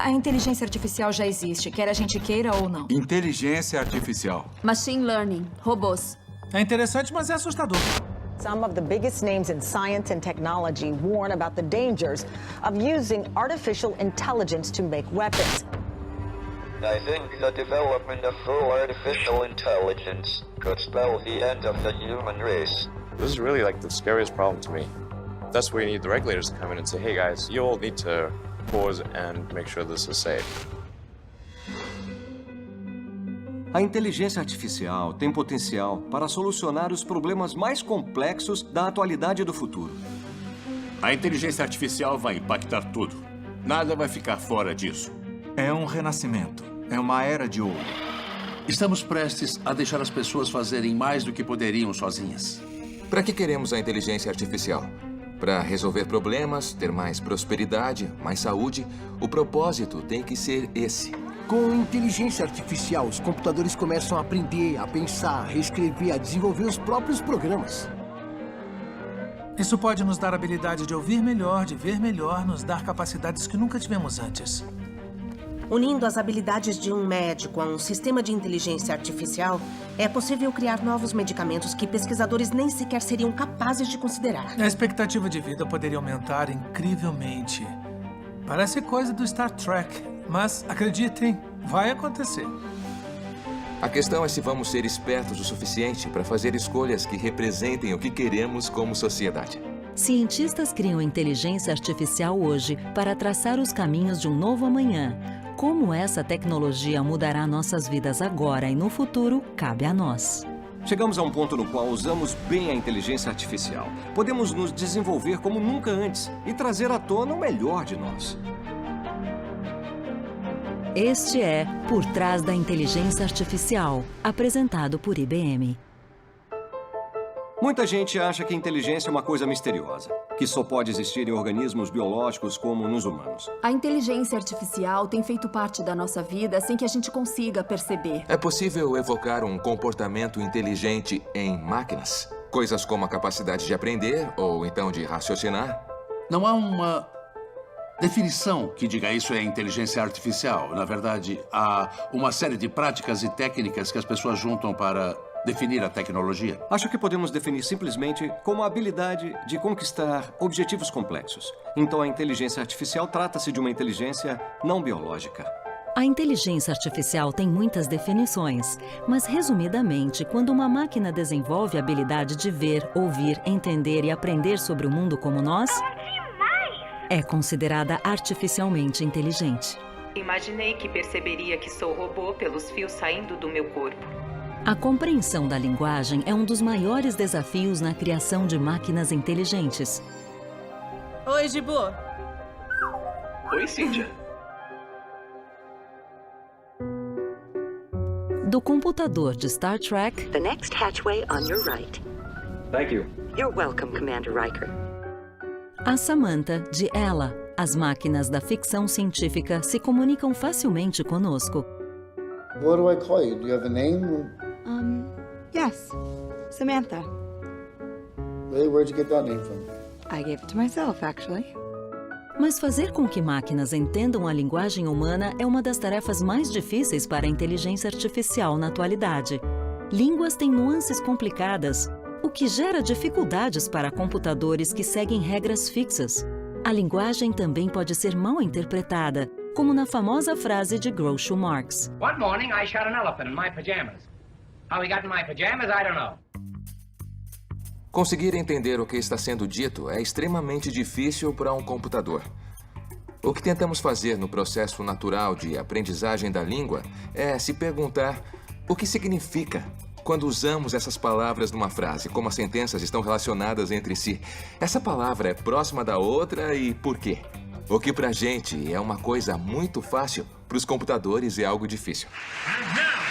A inteligência artificial já existe, quer a gente queira ou não. Inteligência artificial. Machine Learning, robôs. É interessante, mas é assustador. Some of the biggest names in science and technology warn about the dangers of using artificial intelligence to make weapons. I think the development of full artificial intelligence could spell the end of the human race. This is really like the scariest problem to me. That's where you need the regulators to come in and say, hey guys, you all need to pause and make sure this is safe. A inteligência artificial tem potencial para solucionar os problemas mais complexos da atualidade e do futuro. A inteligência artificial vai impactar tudo. Nada vai ficar fora disso. É um renascimento. É uma era de ouro. Estamos prestes a deixar as pessoas fazerem mais do que poderiam sozinhas. Para que queremos a inteligência artificial? Para resolver problemas, ter mais prosperidade, mais saúde? O propósito tem que ser esse. Com inteligência artificial, os computadores começam a aprender, a pensar, a reescrever, a desenvolver os próprios programas. Isso pode nos dar a habilidade de ouvir melhor, de ver melhor, nos dar capacidades que nunca tivemos antes. Unindo as habilidades de um médico a um sistema de inteligência artificial, é possível criar novos medicamentos que pesquisadores nem sequer seriam capazes de considerar. A expectativa de vida poderia aumentar incrivelmente. Parece coisa do Star Trek, mas acreditem, vai acontecer. A questão é se vamos ser espertos o suficiente para fazer escolhas que representem o que queremos como sociedade. Cientistas criam inteligência artificial hoje para traçar os caminhos de um novo amanhã. Como essa tecnologia mudará nossas vidas agora e no futuro, cabe a nós. Chegamos a um ponto no qual usamos bem a inteligência artificial. Podemos nos desenvolver como nunca antes e trazer à tona o melhor de nós. Este é Por Trás da Inteligência Artificial, apresentado por IBM. Muita gente acha que inteligência é uma coisa misteriosa, que só pode existir em organismos biológicos como nos humanos. A inteligência artificial tem feito parte da nossa vida sem que a gente consiga perceber. É possível evocar um comportamento inteligente em máquinas? Coisas como a capacidade de aprender ou então de raciocinar? Não há uma definição que diga isso é inteligência artificial. Na verdade, há uma série de práticas e técnicas que as pessoas juntam para definir a tecnologia. Acho que podemos definir simplesmente como a habilidade de conquistar objetivos complexos. Então a inteligência artificial trata-se de uma inteligência não biológica. A inteligência artificial tem muitas definições, mas resumidamente, quando uma máquina desenvolve a habilidade de ver, ouvir, entender e aprender sobre o mundo como nós, é considerada artificialmente inteligente. Imaginei que perceberia que sou robô pelos fios saindo do meu corpo. A compreensão da linguagem é um dos maiores desafios na criação de máquinas inteligentes. Oi, Gibu. Oi, Cíntia. Do computador de Star Trek... The next hatchway on your right. Thank you. You're welcome, Commander Riker. A Samantha, de Ela. As máquinas da ficção científica se comunicam facilmente conosco. What do I call you? Do you have a name? Yes. Samantha. Really? Where'd you get that name from? I gave it to myself, actually. Mas fazer com que máquinas entendam a linguagem humana é uma das tarefas mais difíceis para a inteligência artificial na atualidade. Línguas têm nuances complicadas, o que gera dificuldades para computadores que seguem regras fixas. A linguagem também pode ser mal interpretada, como na famosa frase de Groucho Marx. One morning I shot an elephant in my pajamas. How he got in my pajamas, I don't know. Conseguir entender o que está sendo dito é extremamente difícil para um computador. O que tentamos fazer no processo natural de aprendizagem da língua é se perguntar o que significa quando usamos essas palavras numa frase, como as sentenças estão relacionadas entre si. Essa palavra é próxima da outra e por quê? O que pra gente é uma coisa muito fácil, pros computadores é algo difícil. And now,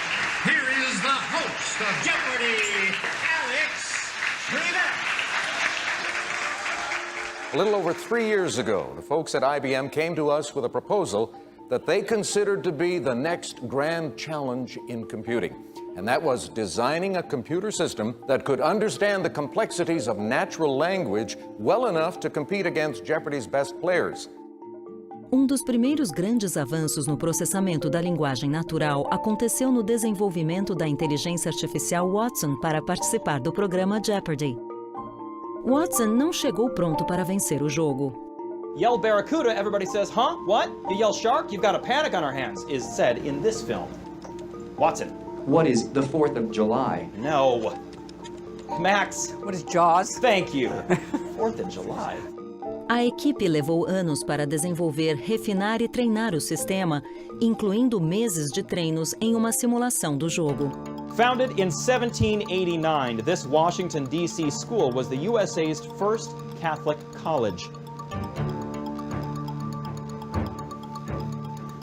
here is the host of Jeopardy, Alex Trebek. A little over 3 years ago, the folks at IBM came to us with a proposal that they considered to be the next grand challenge in computing. And that was designing a computer system that could understand the complexities of natural language well enough to compete against Jeopardy's best players. Um dos primeiros grandes avanços no processamento da linguagem natural aconteceu no desenvolvimento da inteligência artificial Watson para participar do programa Jeopardy! Watson não chegou pronto para vencer o jogo. Yell barracuda, everybody says, huh? What? You yell shark? You've got a panic on our hands, is said in this film. Watson. What is the 4th of July? No. Max. What is Jaws? Thank you. 4th of July. A equipe levou anos para desenvolver, refinar e treinar o sistema, incluindo meses de treinos em uma simulação do jogo. Founded in 1789, this Washington, D.C. school was the USA's first Catholic college.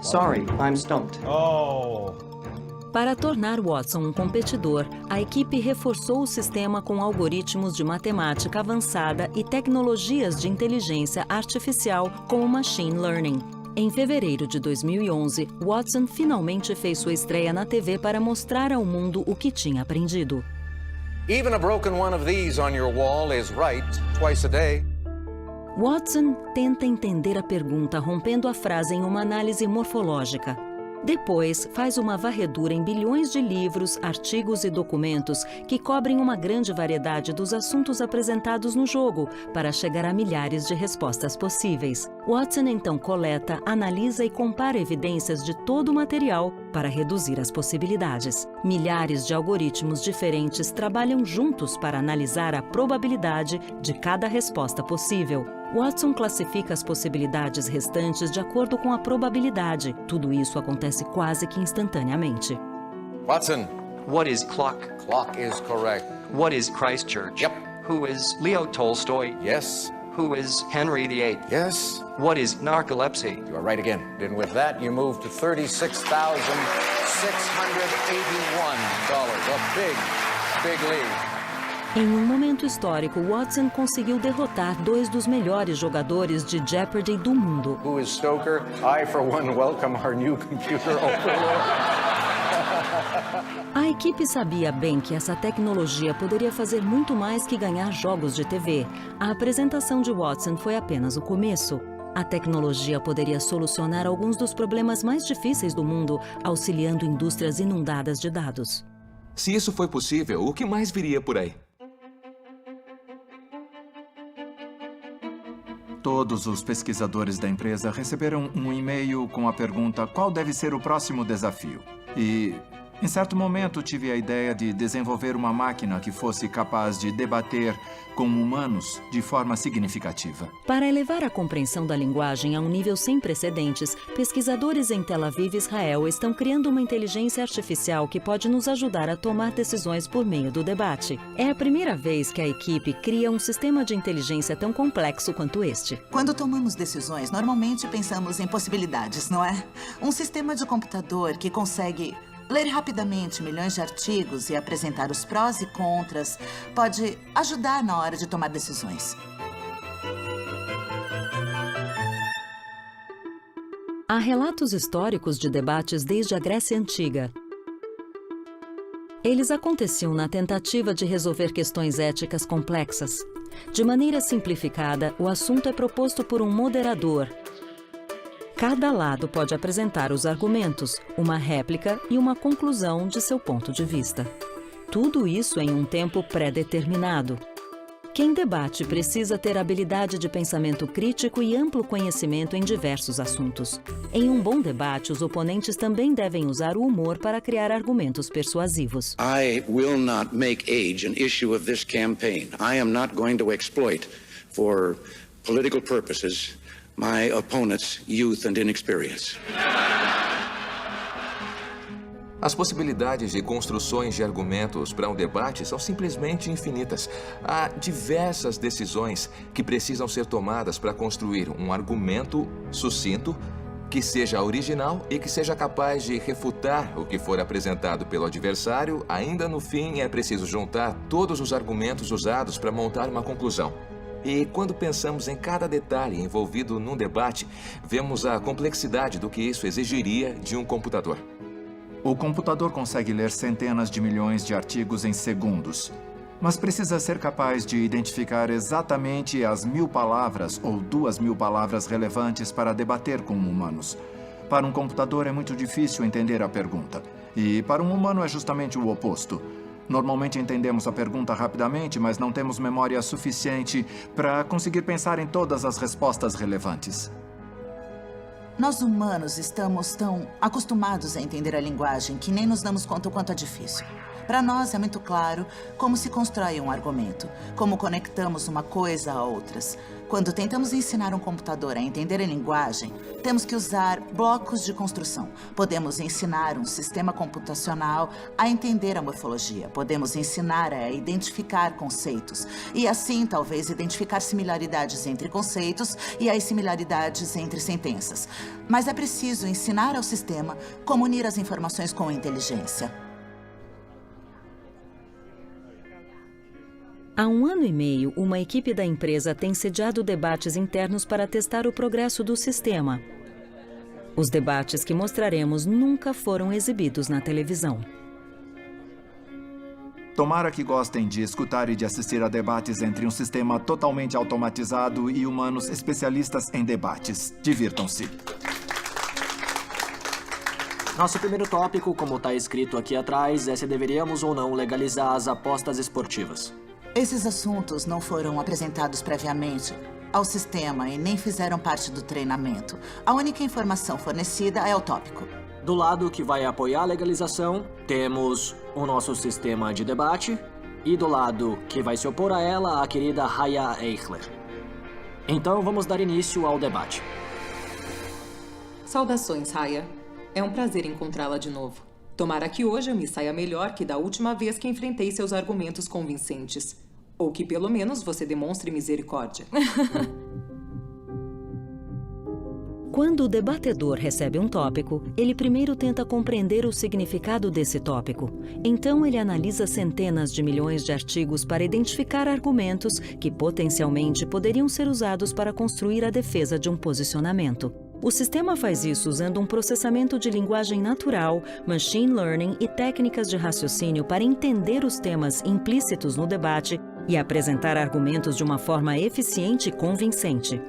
Sorry, I'm stumped. Oh. Para tornar Watson um competidor, a equipe reforçou o sistema com algoritmos de matemática avançada e tecnologias de inteligência artificial como machine learning. Em fevereiro de 2011, Watson finalmente fez sua estreia na TV para mostrar ao mundo o que tinha aprendido. Even a broken one of these on your wall is right twice a day. Watson tenta entender a pergunta rompendo a frase em uma análise morfológica. Depois, faz uma varredura em bilhões de livros, artigos e documentos que cobrem uma grande variedade dos assuntos apresentados no jogo, para chegar a milhares de respostas possíveis. Watson então coleta, analisa e compara evidências de todo o material para reduzir as possibilidades. Milhares de algoritmos diferentes trabalham juntos para analisar a probabilidade de cada resposta possível. Watson classifica as possibilidades restantes de acordo com a probabilidade. Tudo isso acontece quase que instantaneamente. Watson. What is clock? Clock is correct. What is Christchurch? Yep. Who is Leo Tolstoy? Yes. Who is Henry VIII? Yes. What is narcolepsy? You are right again. And with that, you move to $36,681. A big lead. Em um momento histórico, Watson conseguiu derrotar dois dos melhores jogadores de Jeopardy do mundo. Who is Stoker? I, for one, welcome our new computer overlord. A equipe sabia bem que essa tecnologia poderia fazer muito mais que ganhar jogos de TV. A apresentação de Watson foi apenas o começo. A tecnologia poderia solucionar alguns dos problemas mais difíceis do mundo, auxiliando indústrias inundadas de dados. Se isso foi possível, o que mais viria por aí? Todos os pesquisadores da empresa receberam um e-mail com a pergunta qual deve ser o próximo desafio. E, em certo momento, tive a ideia de desenvolver uma máquina que fosse capaz de debater com humanos de forma significativa. Para elevar a compreensão da linguagem a um nível sem precedentes, pesquisadores em Tel Aviv, Israel, estão criando uma inteligência artificial que pode nos ajudar a tomar decisões por meio do debate. É a primeira vez que a equipe cria um sistema de inteligência tão complexo quanto este. Quando tomamos decisões, normalmente pensamos em possibilidades, não é? Um sistema de computador que consegue ler rapidamente milhões de artigos e apresentar os prós e contras pode ajudar na hora de tomar decisões. Há relatos históricos de debates desde a Grécia Antiga. Eles aconteciam na tentativa de resolver questões éticas complexas. De maneira simplificada, o assunto é proposto por um moderador. Cada lado pode apresentar os argumentos, uma réplica e uma conclusão de seu ponto de vista. Tudo isso em um tempo pré-determinado. Quem debate precisa ter habilidade de pensamento crítico e amplo conhecimento em diversos assuntos. Em um bom debate, os oponentes também devem usar o humor para criar argumentos persuasivos. I will not make age an issue of this campaign. I am not going to exploit, for political purposes, my opponent's youth and inexperience. As possibilidades de construções de argumentos para um debate são simplesmente infinitas. Há diversas decisões que precisam ser tomadas para construir um argumento sucinto, que seja original e que seja capaz de refutar o que for apresentado pelo adversário. Ainda no fim, é preciso juntar todos os argumentos usados para montar uma conclusão. E quando pensamos em cada detalhe envolvido num debate, vemos a complexidade do que isso exigiria de um computador. O computador consegue ler centenas de milhões de artigos em segundos. mas precisa ser capaz de identificar exatamente as 1000 palavras ou 2000 palavras relevantes para debater com humanos. Para um computador é muito difícil entender a pergunta, e para um humano é justamente o oposto. Normalmente entendemos a pergunta rapidamente, mas não temos memória suficiente para conseguir pensar em todas as respostas relevantes. Nós humanos estamos tão acostumados a entender a linguagem que nem nos damos conta o quanto é difícil. Para nós é muito claro como se constrói um argumento, como conectamos uma coisa a outras. Quando tentamos ensinar um computador a entender a linguagem, temos que usar blocos de construção. Podemos ensinar um sistema computacional a entender a morfologia. Podemos ensinar a identificar conceitos. E assim, talvez, identificar similaridades entre conceitos e as similaridades entre sentenças. Mas é preciso ensinar ao sistema como unir as informações com a inteligência. Há 1 ano e meio, uma equipe da empresa tem sediado debates internos para testar o progresso do sistema. Os debates que mostraremos nunca foram exibidos na televisão. Tomara que gostem de escutar e de assistir a debates entre um sistema totalmente automatizado e humanos especialistas em debates. Divirtam-se. Nosso primeiro tópico, como está escrito aqui atrás, é se deveríamos ou não legalizar as apostas esportivas. Esses assuntos não foram apresentados previamente ao sistema e nem fizeram parte do treinamento. A única informação fornecida é o tópico. Do lado que vai apoiar a legalização, temos o nosso sistema de debate e do lado que vai se opor a ela, a querida Raya Eichler. Então vamos dar início ao debate. Saudações, Raya. É um prazer encontrá-la de novo. Tomara que hoje eu me saia melhor que da última vez que enfrentei seus argumentos convincentes. Ou que, pelo menos, você demonstre misericórdia. Quando o debatedor recebe um tópico, ele primeiro tenta compreender o significado desse tópico. Então, ele analisa centenas de milhões de artigos para identificar argumentos que potencialmente poderiam ser usados para construir a defesa de um posicionamento. O sistema faz isso usando um processamento de linguagem natural, machine learning e técnicas de raciocínio para entender os temas implícitos no debate e apresentar argumentos de uma forma eficiente e convincente.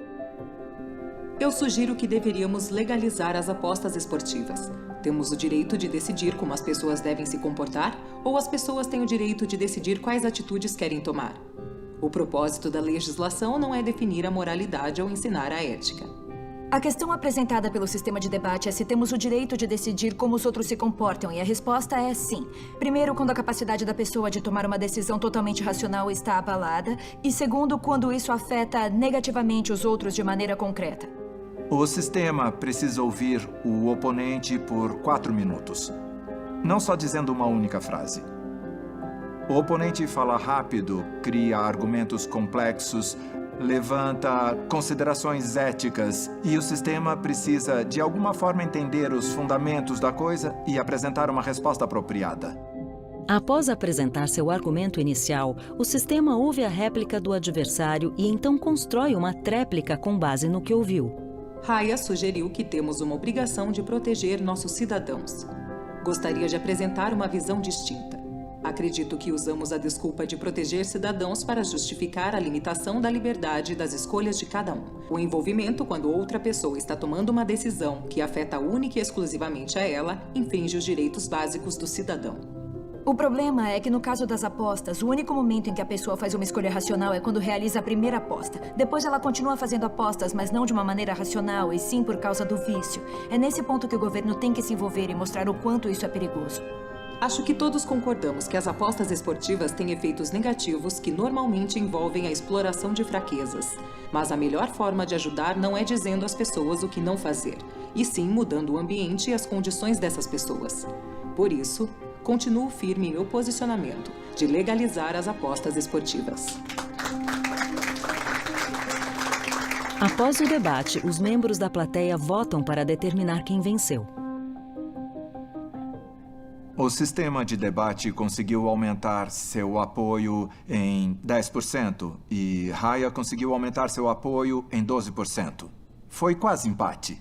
Eu sugiro que deveríamos legalizar as apostas esportivas. Temos o direito de decidir como as pessoas devem se comportar, ou as pessoas têm o direito de decidir quais atitudes querem tomar. O propósito da legislação não é definir a moralidade ou ensinar a ética. A questão apresentada pelo sistema de debate é se temos o direito de decidir como os outros se comportam, e a resposta é sim. Primeiro, quando a capacidade da pessoa de tomar uma decisão totalmente racional está abalada, e segundo, quando isso afeta negativamente os outros de maneira concreta. O sistema precisa ouvir o oponente por 4 minutos. Não só dizendo uma única frase. O oponente fala rápido, cria argumentos complexos, levanta considerações éticas e o sistema precisa, de alguma forma, entender os fundamentos da coisa e apresentar uma resposta apropriada. Após apresentar seu argumento inicial, o sistema ouve a réplica do adversário e então constrói uma tréplica com base no que ouviu. Raya sugeriu que temos uma obrigação de proteger nossos cidadãos. Gostaria de apresentar uma visão distinta. Acredito que usamos a desculpa de proteger cidadãos para justificar a limitação da liberdade das escolhas de cada um. O envolvimento quando outra pessoa está tomando uma decisão que afeta única e exclusivamente a ela, infringe os direitos básicos do cidadão. O problema é que no caso das apostas, o único momento em que a pessoa faz uma escolha racional é quando realiza a primeira aposta. Depois ela continua fazendo apostas, mas não de uma maneira racional, e sim por causa do vício. É nesse ponto que o governo tem que se envolver e mostrar o quanto isso é perigoso. Acho que todos concordamos que as apostas esportivas têm efeitos negativos que normalmente envolvem a exploração de fraquezas. Mas a melhor forma de ajudar não é dizendo às pessoas o que não fazer, e sim mudando o ambiente e as condições dessas pessoas. Por isso, continuo firme em meu posicionamento de legalizar as apostas esportivas. Após o debate, os membros da plateia votam para determinar quem venceu. O sistema de debate conseguiu aumentar seu apoio em 10% e Raya conseguiu aumentar seu apoio em 12%. Foi quase empate.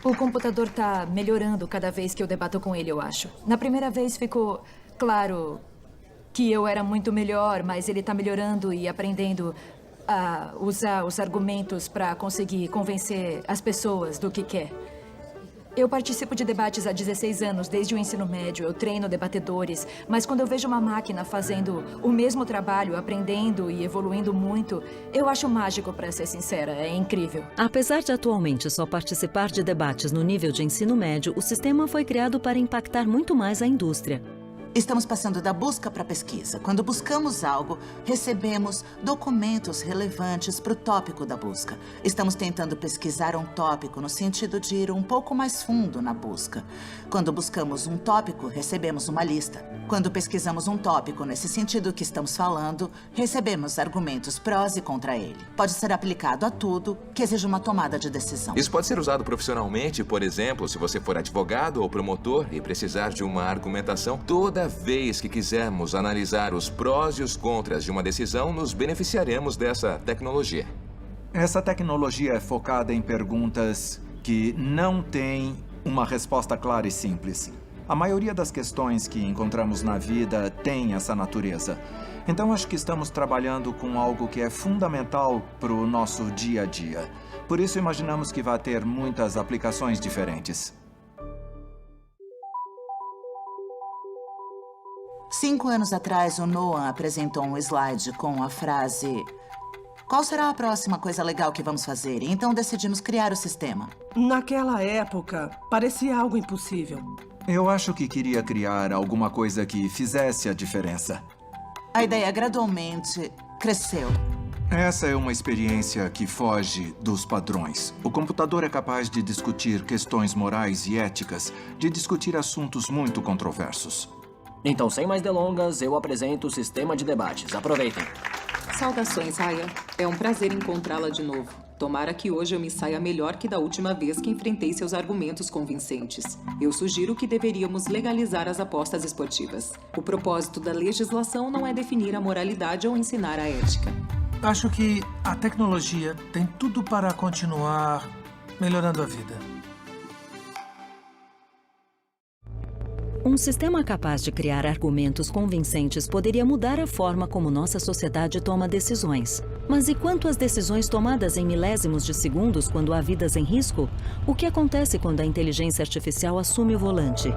O computador tá melhorando cada vez que eu debato com ele, eu acho. Na primeira vez ficou claro que eu era muito melhor, mas ele tá melhorando e aprendendo a usar os argumentos para conseguir convencer as pessoas do que quer. Eu participo de debates há 16 anos, desde o ensino médio. Eu treino debatedores, mas quando eu vejo uma máquina fazendo o mesmo trabalho, aprendendo e evoluindo muito, eu acho mágico, para ser sincera. É incrível. Apesar de atualmente só participar de debates no nível de ensino médio, o sistema foi criado para impactar muito mais a indústria. Estamos passando da busca para a pesquisa. Quando buscamos algo, recebemos documentos relevantes para o tópico da busca. Estamos tentando pesquisar um tópico no sentido de ir um pouco mais fundo na busca. Quando buscamos um tópico, recebemos uma lista. Quando pesquisamos um tópico nesse sentido que estamos falando, recebemos argumentos prós e contra ele. Pode ser aplicado a tudo que exija uma tomada de decisão. Isso pode ser usado profissionalmente, por exemplo, se você for advogado ou promotor e precisar de uma argumentação. Toda vez que quisermos analisar os prós e os contras de uma decisão, nos beneficiaremos dessa tecnologia. Essa tecnologia é focada em perguntas que não têm uma resposta clara e simples. A maioria das questões que encontramos na vida tem essa natureza. Então, acho que estamos trabalhando com algo que é fundamental para o nosso dia a dia. Por isso, imaginamos que vai ter muitas aplicações diferentes. 5 anos atrás, o Noam apresentou um slide com a frase: qual será a próxima coisa legal que vamos fazer? E então decidimos criar o sistema. Naquela época, parecia algo impossível. Eu acho que queria criar alguma coisa que fizesse a diferença. A ideia gradualmente cresceu. Essa é uma experiência que foge dos padrões. O computador é capaz de discutir questões morais e éticas, de discutir assuntos muito controversos. Então, sem mais delongas, eu apresento o sistema de debates. Aproveitem. Saudações, Raya. É um prazer encontrá-la de novo. Tomara que hoje eu me saia melhor que da última vez que enfrentei seus argumentos convincentes. Eu sugiro que deveríamos legalizar as apostas esportivas. O propósito da legislação não é definir a moralidade ou ensinar a ética. Acho que a tecnologia tem tudo para continuar melhorando a vida. Um sistema capaz de criar argumentos convincentes poderia mudar a forma como nossa sociedade toma decisões. Mas e quanto às decisões tomadas em milésimos de segundos quando há vidas em risco? O que acontece quando a inteligência artificial assume o volante?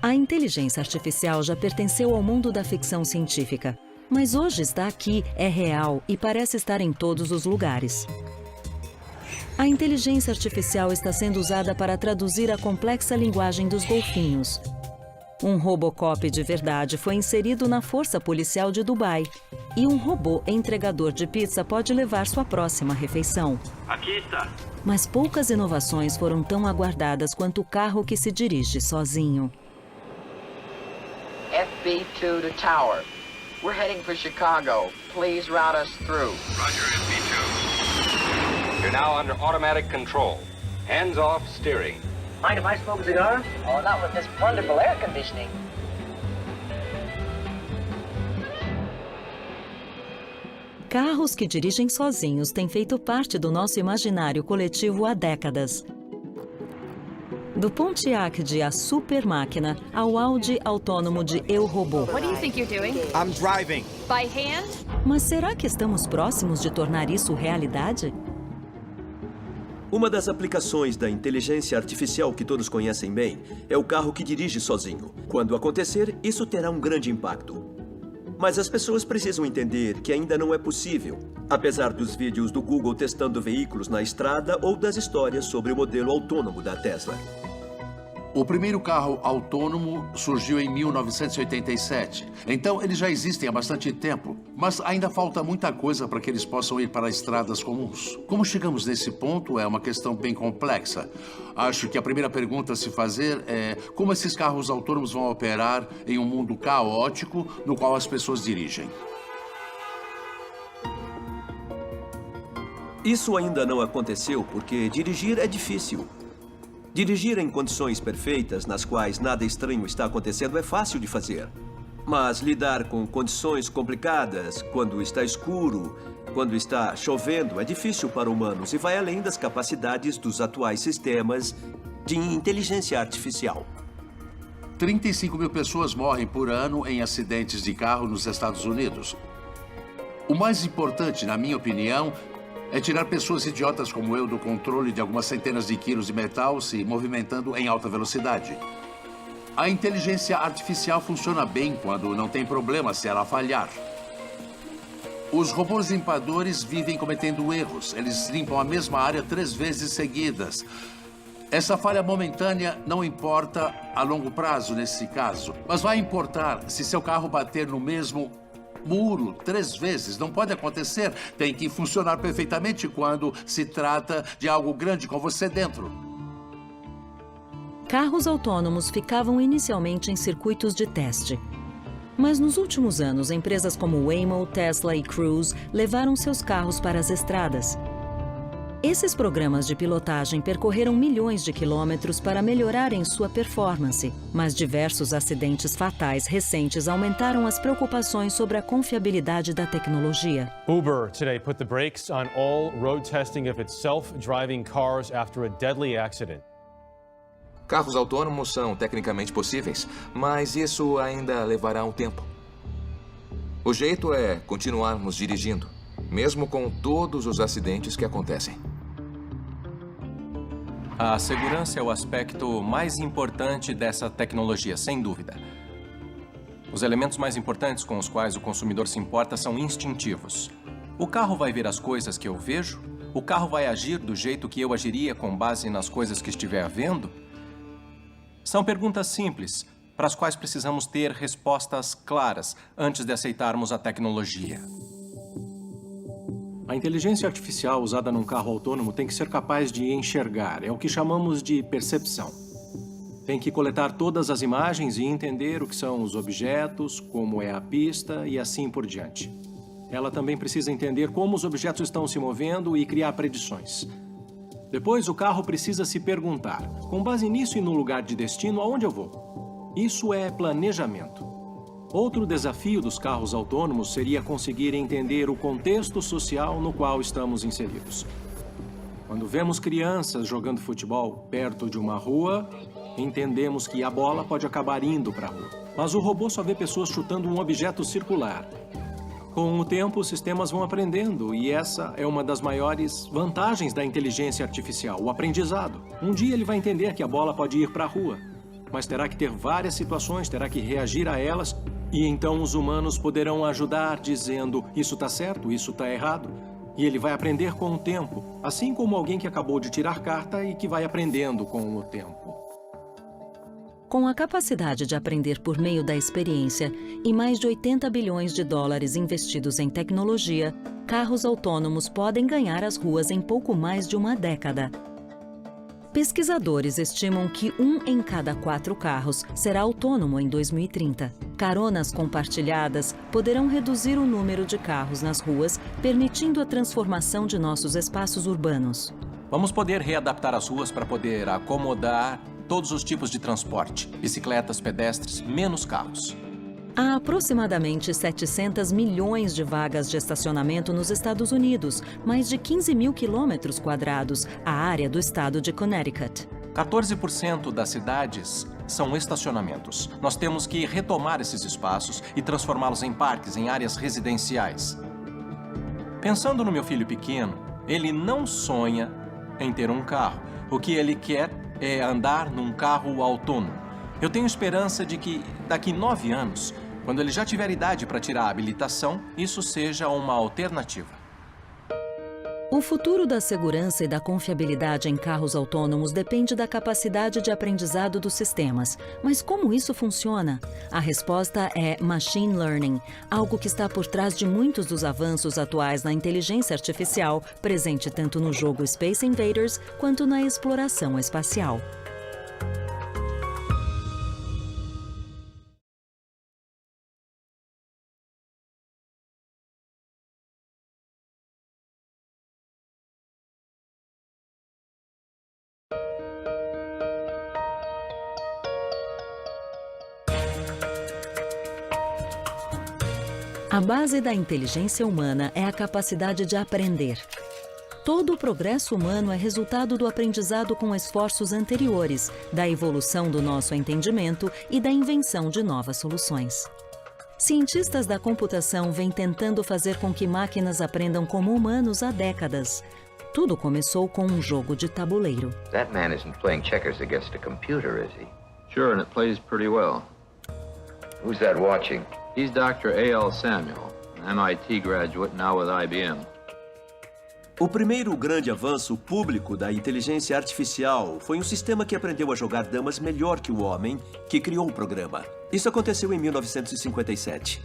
A inteligência artificial já pertenceu ao mundo da ficção científica, mas hoje está aqui, é real e parece estar em todos os lugares. A inteligência artificial está sendo usada para traduzir a complexa linguagem dos golfinhos. Um Robocop de verdade foi inserido na Força Policial de Dubai. E um robô entregador de pizza pode levar sua próxima refeição. Aqui está. Mas poucas inovações foram tão aguardadas quanto o carro que se dirige sozinho. FB2 to Tower. We're heading for Chicago. Please route us through. Roger, FB2. You're now under automatic control. Hands off steering. Mind if I smoke a cigar? Oh, not with this wonderful air conditioning. Carros que dirigem sozinhos têm feito parte do nosso imaginário coletivo há décadas. Do Pontiac de A Super Máquina ao Audi autônomo de Eu Robô. What do you think you're doing? I'm driving. By hand? Mas será que estamos próximos de tornar isso realidade? Uma das aplicações da inteligência artificial que todos conhecem bem é o carro que dirige sozinho. Quando acontecer, isso terá um grande impacto. Mas as pessoas precisam entender que ainda não é possível, apesar dos vídeos do Google testando veículos na estrada ou das histórias sobre o modelo autônomo da Tesla. O primeiro carro autônomo surgiu em 1987. Então, eles já existem há bastante tempo, mas ainda falta muita coisa para que eles possam ir para estradas comuns. Como chegamos nesse ponto é uma questão bem complexa. Acho que a primeira pergunta a se fazer é como esses carros autônomos vão operar em um mundo caótico no qual as pessoas dirigem. Isso ainda não aconteceu porque dirigir é difícil. Dirigir em condições perfeitas, nas quais nada estranho está acontecendo, é fácil de fazer. Mas lidar com condições complicadas, quando está escuro, quando está chovendo, é difícil para humanos e vai além das capacidades dos atuais sistemas de inteligência artificial. 35 mil pessoas morrem por ano em acidentes de carro nos Estados Unidos. O mais importante, na minha opinião, é tirar pessoas idiotas como eu do controle de algumas centenas de quilos de metal se movimentando em alta velocidade. A inteligência artificial funciona bem quando não tem problema se ela falhar. Os robôs limpadores vivem cometendo erros. Eles limpam a mesma área 3 vezes seguidas. Essa falha momentânea não importa a longo prazo nesse caso, mas vai importar se seu carro bater no mesmo muro 3 vezes. Não pode acontecer. Tem que funcionar perfeitamente quando se trata de algo grande com você dentro. Carros autônomos ficavam inicialmente em circuitos de teste. Mas nos últimos anos, empresas como Waymo, Tesla e Cruise levaram seus carros para as estradas. Esses programas de pilotagem percorreram milhões de quilômetros para melhorarem sua performance, mas diversos acidentes fatais recentes aumentaram as preocupações sobre a confiabilidade da tecnologia. Uber today put the brakes on all road testing of its self-driving cars after a deadly accident. Carros autônomos são tecnicamente possíveis, mas isso ainda levará um tempo. O jeito é continuarmos dirigindo, mesmo com todos os acidentes que acontecem. A segurança é o aspecto mais importante dessa tecnologia, sem dúvida. Os elementos mais importantes com os quais o consumidor se importa são instintivos. O carro vai ver as coisas que eu vejo? O carro vai agir do jeito que eu agiria com base nas coisas que estiver vendo? São perguntas simples, para as quais precisamos ter respostas claras antes de aceitarmos a tecnologia. A inteligência artificial usada num carro autônomo tem que ser capaz de enxergar. É o que chamamos de percepção. Tem que coletar todas as imagens e entender o que são os objetos, como é a pista e assim por diante. Ela também precisa entender como os objetos estão se movendo e criar predições. Depois, o carro precisa se perguntar, com base nisso e no lugar de destino, aonde eu vou? Isso é planejamento. Outro desafio dos carros autônomos seria conseguir entender o contexto social no qual estamos inseridos. Quando vemos crianças jogando futebol perto de uma rua, entendemos que a bola pode acabar indo para a rua. Mas o robô só vê pessoas chutando um objeto circular. Com o tempo, os sistemas vão aprendendo, e essa é uma das maiores vantagens da inteligência artificial, o aprendizado. Um dia ele vai entender que a bola pode ir para a rua, mas terá que ter várias situações, terá que reagir a elas, e então os humanos poderão ajudar dizendo, isso está certo, isso está errado. E ele vai aprender com o tempo, assim como alguém que acabou de tirar carta e que vai aprendendo com o tempo. Com a capacidade de aprender por meio da experiência e mais de 80 bilhões de dólares investidos em tecnologia, carros autônomos podem ganhar as ruas em pouco mais de uma década. Pesquisadores estimam que 1 em cada 4 carros será autônomo em 2030. Caronas compartilhadas poderão reduzir o número de carros nas ruas, permitindo a transformação de nossos espaços urbanos. Vamos poder readaptar as ruas para poder acomodar todos os tipos de transporte, bicicletas, pedestres, menos carros. Há aproximadamente 700 milhões de vagas de estacionamento nos Estados Unidos, mais de 15 mil quilômetros quadrados, a área do estado de Connecticut. 14% das cidades são estacionamentos. Nós temos que retomar esses espaços e transformá-los em parques, em áreas residenciais. Pensando no meu filho pequeno, ele não sonha em ter um carro. O que ele quer é andar num carro autônomo. Eu tenho esperança de que, daqui 9 anos, quando ele já tiver idade para tirar a habilitação, isso seja uma alternativa. O futuro da segurança e da confiabilidade em carros autônomos depende da capacidade de aprendizado dos sistemas. Mas como isso funciona? A resposta é Machine Learning, algo que está por trás de muitos dos avanços atuais na inteligência artificial, presente tanto no jogo Space Invaders quanto na exploração espacial. A base da inteligência humana é a capacidade de aprender. Todo o progresso humano é resultado do aprendizado com esforços anteriores, da evolução do nosso entendimento e da invenção de novas soluções. Cientistas da computação vêm tentando fazer com que máquinas aprendam como humanos há décadas. Tudo começou com um jogo de tabuleiro. That man isn't playing checkers against a computer, is he? Sure, and it plays pretty well. Who's that watching? He's Dr. A.L. Samuel, an MIT graduate now with IBM. O primeiro grande avanço público da inteligência artificial foi um sistema que aprendeu a jogar damas melhor que o homem que criou o programa. Isso aconteceu em 1957.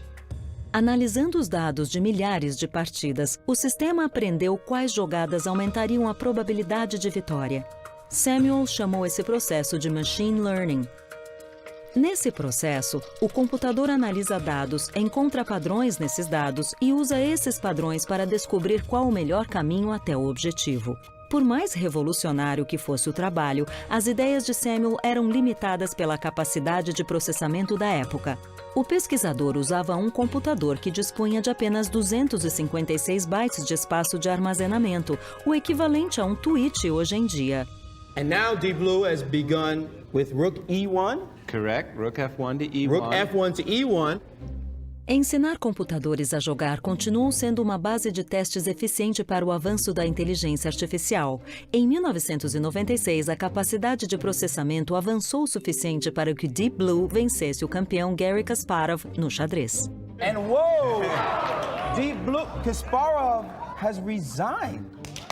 Analisando os dados de milhares de partidas, o sistema aprendeu quais jogadas aumentariam a probabilidade de vitória. Samuel chamou esse processo de machine learning. Nesse processo, o computador analisa dados, encontra padrões nesses dados e usa esses padrões para descobrir qual o melhor caminho até o objetivo. Por mais revolucionário que fosse o trabalho, as ideias de Samuel eram limitadas pela capacidade de processamento da época. O pesquisador usava um computador que dispunha de apenas 256 bytes de espaço de armazenamento, o equivalente a um tweet hoje em dia. And now Deep Blue has begun with Rook E1. Correct. Rook F1 to E1. Rook F1 to E1. Ensinar computadores a jogar continuou sendo uma base de testes eficiente para o avanço da inteligência artificial. Em 1996, a capacidade de processamento avançou o suficiente para que Deep Blue vencesse o campeão Garry Kasparov no xadrez. And whoa! Deep Blue Kasparov has resigned.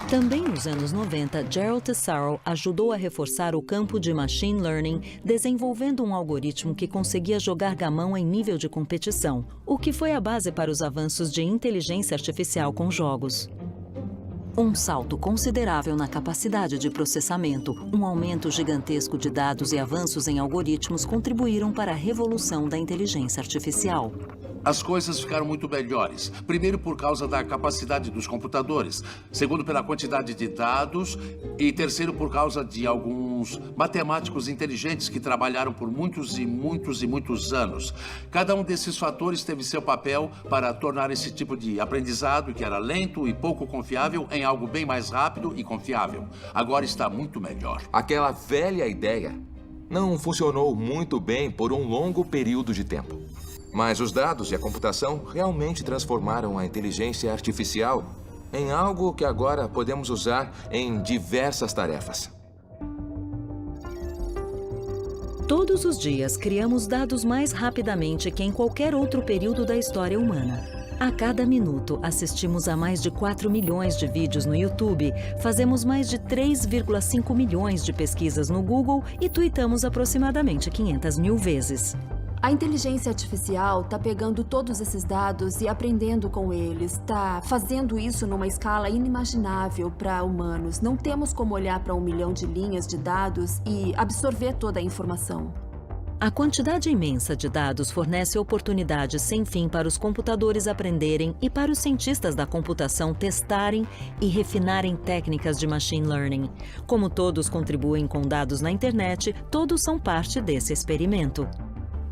Também nos anos 90, Gerald Tesaro ajudou a reforçar o campo de machine learning, desenvolvendo um algoritmo que conseguia jogar gamão em nível de competição, o que foi a base para os avanços de inteligência artificial com jogos. Um salto considerável na capacidade de processamento, um aumento gigantesco de dados e avanços em algoritmos contribuíram para a revolução da inteligência artificial. As coisas ficaram muito melhores. Primeiro, por causa da capacidade dos computadores. Segundo, pela quantidade de dados. E terceiro, por causa de alguns matemáticos inteligentes que trabalharam por muitos e muitos e muitos anos. Cada um desses fatores teve seu papel para tornar esse tipo de aprendizado, que era lento e pouco confiável, em algo bem mais rápido e confiável. Agora está muito melhor. Aquela velha ideia não funcionou muito bem por um longo período de tempo. Mas os dados e a computação realmente transformaram a inteligência artificial em algo que agora podemos usar em diversas tarefas. Todos os dias, criamos dados mais rapidamente que em qualquer outro período da história humana. A cada minuto, assistimos a mais de 4 milhões de vídeos no YouTube, fazemos mais de 3,5 milhões de pesquisas no Google e tweetamos aproximadamente 500 mil vezes. A inteligência artificial está pegando todos esses dados e aprendendo com eles. Está fazendo isso numa escala inimaginável para humanos. Não temos como olhar para 1 milhão de linhas de dados e absorver toda a informação. A quantidade imensa de dados fornece oportunidades sem fim para os computadores aprenderem e para os cientistas da computação testarem e refinarem técnicas de machine learning. Como todos contribuem com dados na internet, todos são parte desse experimento.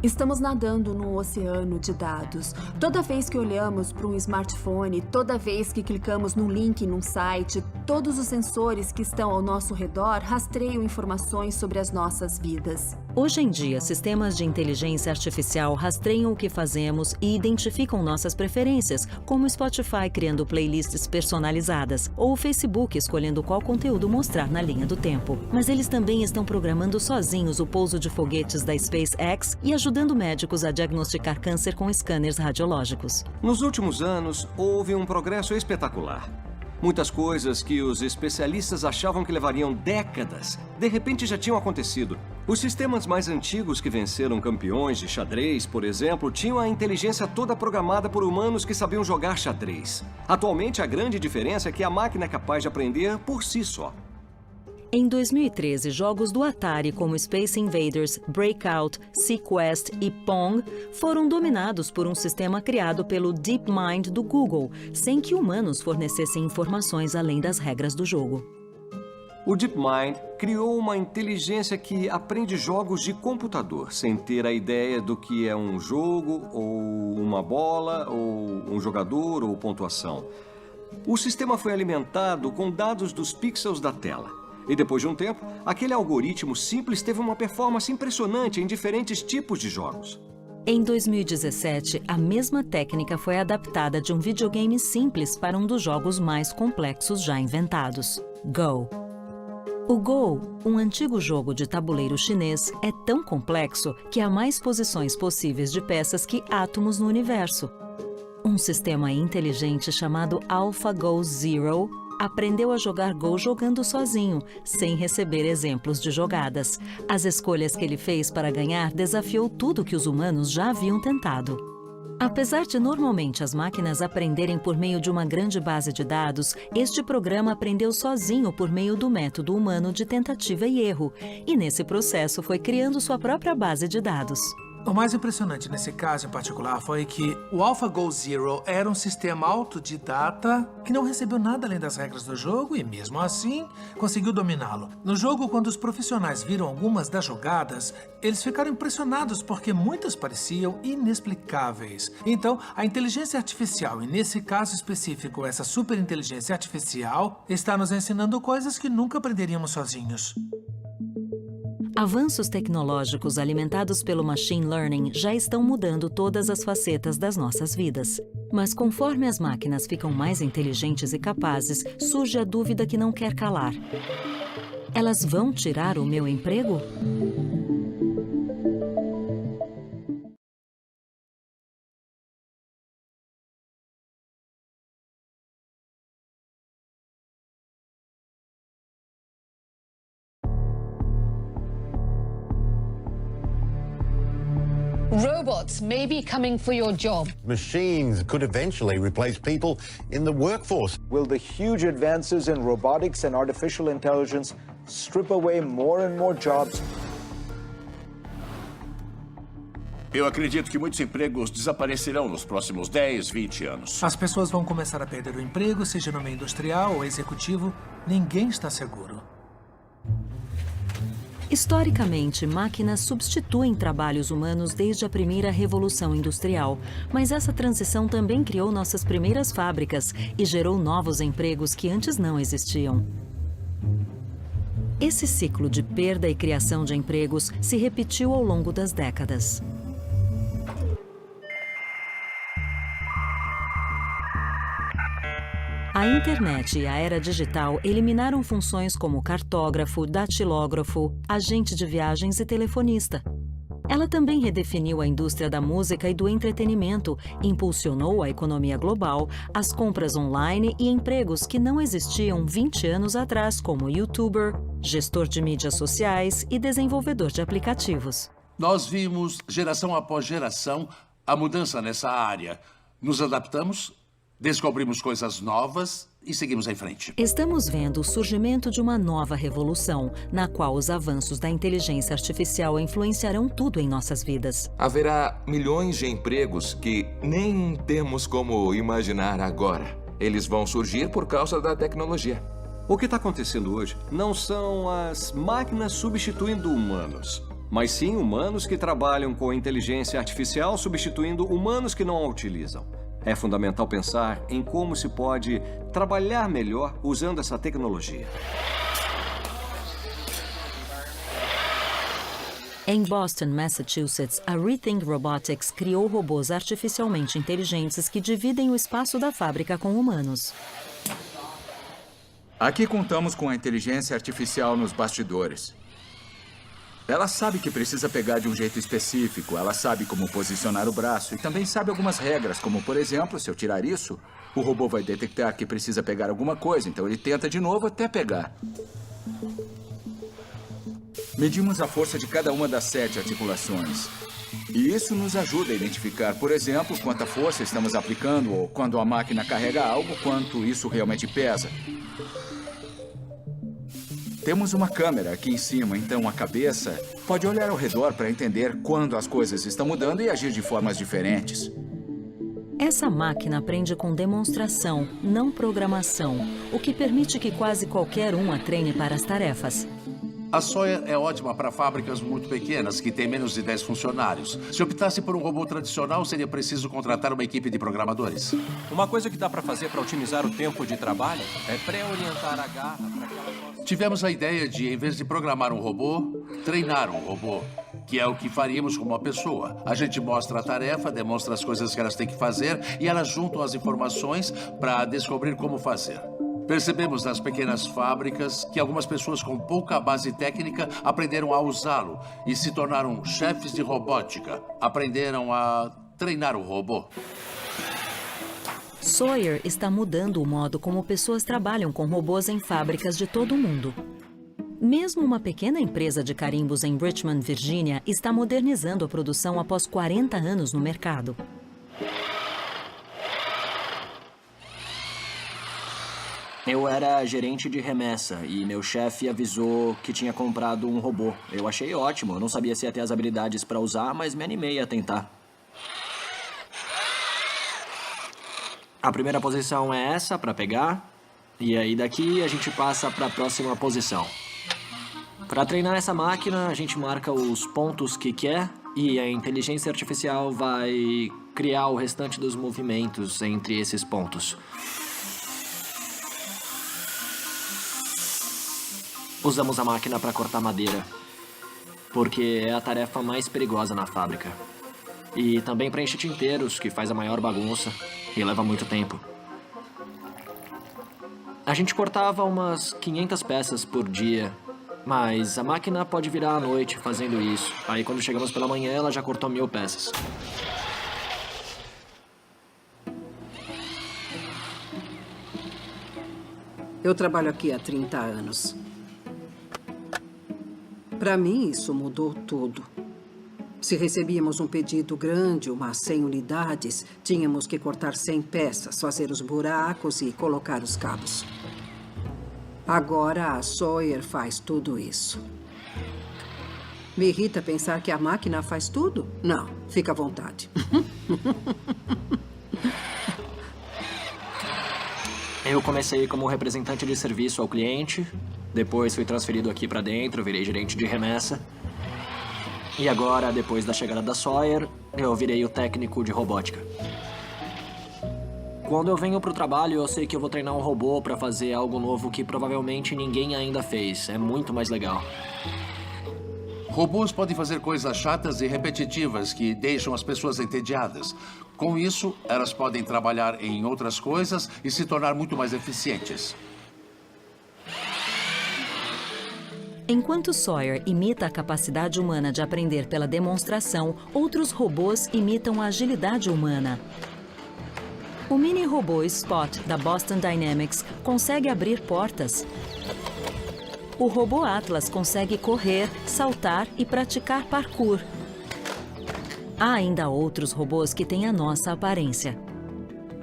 Estamos nadando num oceano de dados. Toda vez que olhamos para um smartphone, toda vez que clicamos num link num site, todos os sensores que estão ao nosso redor rastreiam informações sobre as nossas vidas. Hoje em dia, sistemas de inteligência artificial rastreiam o que fazemos e identificam nossas preferências, como o Spotify criando playlists personalizadas ou o Facebook escolhendo qual conteúdo mostrar na linha do tempo. Mas eles também estão programando sozinhos o pouso de foguetes da SpaceX e ajudando médicos a diagnosticar câncer com scanners radiológicos. Nos últimos anos, houve um progresso espetacular. Muitas coisas que os especialistas achavam que levariam décadas, de repente já tinham acontecido. Os sistemas mais antigos que venceram campeões de xadrez, por exemplo, tinham a inteligência toda programada por humanos que sabiam jogar xadrez. Atualmente, a grande diferença é que a máquina é capaz de aprender por si só. Em 2013, jogos do Atari como Space Invaders, Breakout, Sequest e Pong foram dominados por um sistema criado pelo DeepMind do Google, sem que humanos fornecessem informações além das regras do jogo. O DeepMind criou uma inteligência que aprende jogos de computador, sem ter a ideia do que é um jogo, ou uma bola, ou um jogador, ou pontuação. O sistema foi alimentado com dados dos pixels da tela. E depois de um tempo, aquele algoritmo simples teve uma performance impressionante em diferentes tipos de jogos. Em 2017, a mesma técnica foi adaptada de um videogame simples para um dos jogos mais complexos já inventados, Go. O Go, um antigo jogo de tabuleiro chinês, é tão complexo que há mais posições possíveis de peças que átomos no universo. Um sistema inteligente chamado AlphaGo Zero aprendeu a jogar Go jogando sozinho, sem receber exemplos de jogadas. As escolhas que ele fez para ganhar desafiou tudo que os humanos já haviam tentado. Apesar de normalmente as máquinas aprenderem por meio de uma grande base de dados, este programa aprendeu sozinho por meio do método humano de tentativa e erro, e nesse processo foi criando sua própria base de dados. O mais impressionante nesse caso em particular foi que o AlphaGo Zero era um sistema autodidata que não recebeu nada além das regras do jogo e, mesmo assim, conseguiu dominá-lo. No jogo, quando os profissionais viram algumas das jogadas, eles ficaram impressionados porque muitas pareciam inexplicáveis. Então, a inteligência artificial, e nesse caso específico, essa superinteligência artificial, está nos ensinando coisas que nunca aprenderíamos sozinhos. Avanços tecnológicos alimentados pelo machine learning já estão mudando todas as facetas das nossas vidas. Mas conforme as máquinas ficam mais inteligentes e capazes, surge a dúvida que não quer calar. Elas vão tirar o meu emprego? Robots may be coming for your job. Machines could eventually replace people in the workforce. Will the huge advances in robotics and artificial intelligence strip away more and more jobs? Eu acredito que muitos empregos desaparecerão nos próximos 10, 20 anos. As pessoas vão começar a perder o emprego, seja no meio industrial ou executivo. Ninguém está seguro. Historicamente, máquinas substituem trabalhos humanos desde a primeira revolução industrial, mas essa transição também criou nossas primeiras fábricas e gerou novos empregos que antes não existiam. Esse ciclo de perda e criação de empregos se repetiu ao longo das décadas. A internet e a era digital eliminaram funções como cartógrafo, datilógrafo, agente de viagens e telefonista. Ela também redefiniu a indústria da música e do entretenimento, impulsionou a economia global, as compras online e empregos que não existiam 20 anos atrás, como youtuber, gestor de mídias sociais e desenvolvedor de aplicativos. Nós vimos, geração após geração, a mudança nessa área. Nos adaptamos, descobrimos coisas novas e seguimos em frente. Estamos vendo o surgimento de uma nova revolução, na qual os avanços da inteligência artificial influenciarão tudo em nossas vidas. Haverá milhões de empregos que nem temos como imaginar agora. Eles vão surgir por causa da tecnologia. O que está acontecendo hoje não são as máquinas substituindo humanos, mas sim humanos que trabalham com inteligência artificial substituindo humanos que não a utilizam. É fundamental pensar em como se pode trabalhar melhor usando essa tecnologia. Em Boston, Massachusetts, a Rethink Robotics criou robôs artificialmente inteligentes que dividem o espaço da fábrica com humanos. Aqui contamos com a inteligência artificial nos bastidores. Ela sabe que precisa pegar de um jeito específico, ela sabe como posicionar o braço e também sabe algumas regras, como, por exemplo, se eu tirar isso, o robô vai detectar que precisa pegar alguma coisa, então ele tenta de novo até pegar. Medimos a força de cada uma das 7 articulações. E isso nos ajuda a identificar, por exemplo, quanta força estamos aplicando ou quando a máquina carrega algo, quanto isso realmente pesa. Temos uma câmera aqui em cima, então a cabeça pode olhar ao redor para entender quando as coisas estão mudando e agir de formas diferentes. Essa máquina aprende com demonstração, não programação, o que permite que quase qualquer um a treine para as tarefas. A Sawyer é ótima para fábricas muito pequenas, que têm menos de 10 funcionários. Se optasse por um robô tradicional, seria preciso contratar uma equipe de programadores. Uma coisa que dá para fazer para otimizar o tempo de trabalho é pré-orientar a garra para que ela possa... Tivemos a ideia de, em vez de programar um robô, treinar um robô, que é o que faríamos com uma pessoa. A gente mostra a tarefa, demonstra as coisas que elas têm que fazer e elas juntam as informações para descobrir como fazer. Percebemos nas pequenas fábricas que algumas pessoas com pouca base técnica aprenderam a usá-lo e se tornaram chefes de robótica. Aprenderam a treinar o robô. Sawyer está mudando o modo como pessoas trabalham com robôs em fábricas de todo o mundo. Mesmo uma pequena empresa de carimbos em Richmond, Virgínia, está modernizando a produção após 40 anos no mercado. Eu era gerente de remessa e meu chefe avisou que tinha comprado um robô. Eu achei ótimo, eu não sabia se ia ter as habilidades para usar, mas me animei a tentar. A primeira posição é essa, para pegar. E aí daqui a gente passa para a próxima posição. Para treinar essa máquina, a gente marca os pontos que quer e a inteligência artificial vai criar o restante dos movimentos entre esses pontos. Usamos a máquina para cortar madeira, porque é a tarefa mais perigosa na fábrica. E também para encher tinteiros, que faz a maior bagunça e leva muito tempo. A gente cortava umas 500 peças por dia, mas a máquina pode virar à noite fazendo isso. Aí quando chegamos pela manhã, ela já cortou 1000 peças. Eu trabalho aqui há 30 anos. Para mim, isso mudou tudo. Se recebíamos um pedido grande, umas 100 unidades, tínhamos que cortar 100 peças, fazer os buracos e colocar os cabos. Agora, a Sawyer faz tudo isso. Me irrita pensar que a máquina faz tudo? Não, fica à vontade. Eu comecei como representante de serviço ao cliente, depois fui transferido aqui para dentro, virei gerente de remessa. E agora, depois da chegada da Sawyer, eu virei o técnico de robótica. Quando eu venho pro trabalho, eu sei que eu vou treinar um robô para fazer algo novo que provavelmente ninguém ainda fez. É muito mais legal. Robôs podem fazer coisas chatas e repetitivas que deixam as pessoas entediadas. Com isso, elas podem trabalhar em outras coisas e se tornar muito mais eficientes. Enquanto Sawyer imita a capacidade humana de aprender pela demonstração, outros robôs imitam a agilidade humana. O mini-robô Spot, da Boston Dynamics, consegue abrir portas. O robô Atlas consegue correr, saltar e praticar parkour. Há ainda outros robôs que têm a nossa aparência.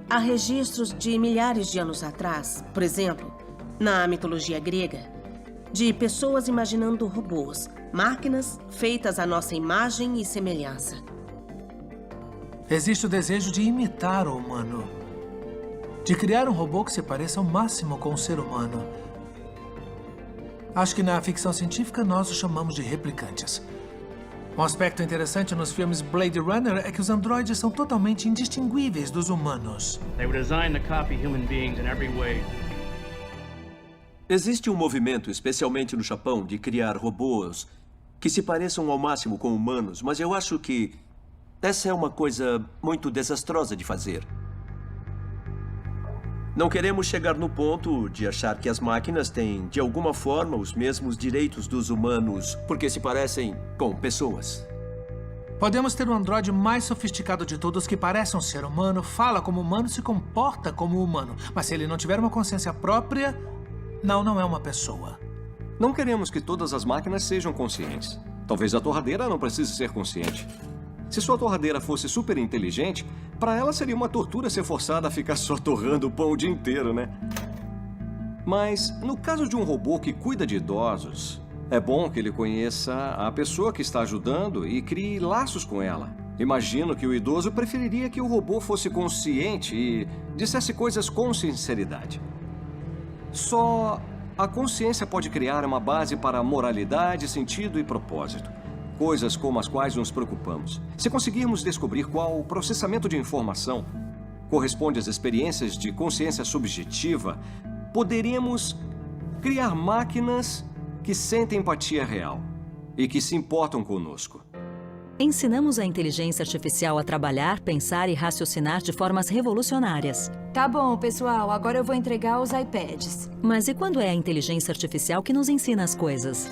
Há registros de milhares de anos atrás, por exemplo, na mitologia grega, de pessoas imaginando robôs, máquinas feitas à nossa imagem e semelhança. Existe o desejo de imitar o humano. De criar um robô que se pareça ao máximo com o ser humano. Acho que na ficção científica nós os chamamos de replicantes. Um aspecto interessante nos filmes Blade Runner é que os androides são totalmente indistinguíveis dos humanos. They were designed to copy human beings in every way. Existe um movimento, especialmente no Japão, de criar robôs que se pareçam ao máximo com humanos, mas eu acho que essa é uma coisa muito desastrosa de fazer. Não queremos chegar no ponto de achar que as máquinas têm, de alguma forma, os mesmos direitos dos humanos, porque se parecem com pessoas. Podemos ter o androide mais sofisticado de todos que parece um ser humano, fala como humano, se comporta como humano. Mas se ele não tiver uma consciência própria, não é uma pessoa. Não queremos que todas as máquinas sejam conscientes. Talvez a torradeira não precise ser consciente. Se sua torradeira fosse super inteligente, para ela seria uma tortura ser forçada a ficar só torrando o pão o dia inteiro, né? Mas, no caso de um robô que cuida de idosos, é bom que ele conheça a pessoa que está ajudando e crie laços com ela. Imagino que o idoso preferiria que o robô fosse consciente e dissesse coisas com sinceridade. Só a consciência pode criar uma base para moralidade, sentido e propósito. Coisas com as quais nos preocupamos. Se conseguirmos descobrir qual o processamento de informação corresponde às experiências de consciência subjetiva, poderíamos criar máquinas que sentem empatia real e que se importam conosco. Ensinamos a inteligência artificial a trabalhar, pensar e raciocinar de formas revolucionárias. Tá bom, pessoal, agora eu vou entregar os iPads. Mas e quando é a inteligência artificial que nos ensina as coisas?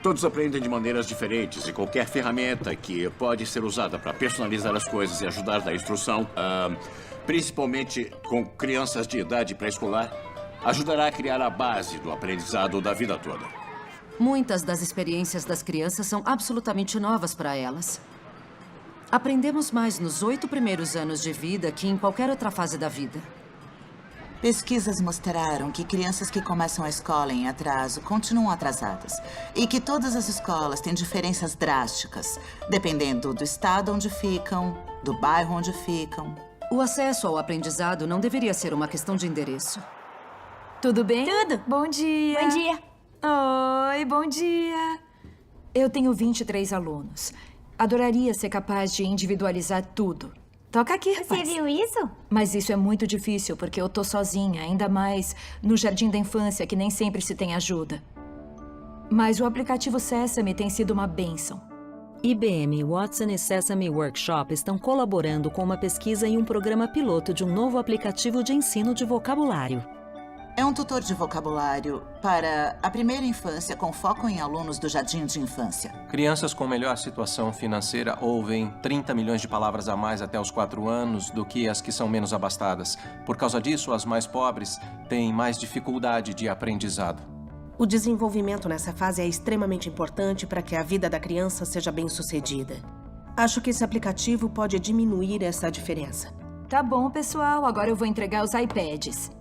Todos aprendem de maneiras diferentes e qualquer ferramenta que pode ser usada para personalizar as coisas e ajudar na instrução, principalmente com crianças de idade pré-escolar, ajudará a criar a base do aprendizado da vida toda. Muitas das experiências das crianças são absolutamente novas para elas. Aprendemos mais nos 8 primeiros anos de vida que em qualquer outra fase da vida. Pesquisas mostraram que crianças que começam a escola em atraso continuam atrasadas e que todas as escolas têm diferenças drásticas, dependendo do estado onde ficam, do bairro onde ficam. O acesso ao aprendizado não deveria ser uma questão de endereço. Tudo bem? Tudo. Bom dia. Bom dia. Oi, bom dia. Eu tenho 23 alunos. Adoraria ser capaz de individualizar tudo. Toca aqui, rapaz. Você viu isso? Mas isso é muito difícil, porque eu tô sozinha, ainda mais no jardim da infância, que nem sempre se tem ajuda. Mas o aplicativo Sesame tem sido uma bênção. IBM, Watson e Sesame Workshop estão colaborando com uma pesquisa e um programa piloto de um novo aplicativo de ensino de vocabulário. É um tutor de vocabulário para a primeira infância com foco em alunos do jardim de infância. Crianças com melhor situação financeira ouvem 30 milhões de palavras a mais até os 4 anos do que as que são menos abastadas. Por causa disso, as mais pobres têm mais dificuldade de aprendizado. O desenvolvimento nessa fase é extremamente importante para que a vida da criança seja bem-sucedida. Acho que esse aplicativo pode diminuir essa diferença. Tá bom, pessoal. Agora eu vou entregar os iPads.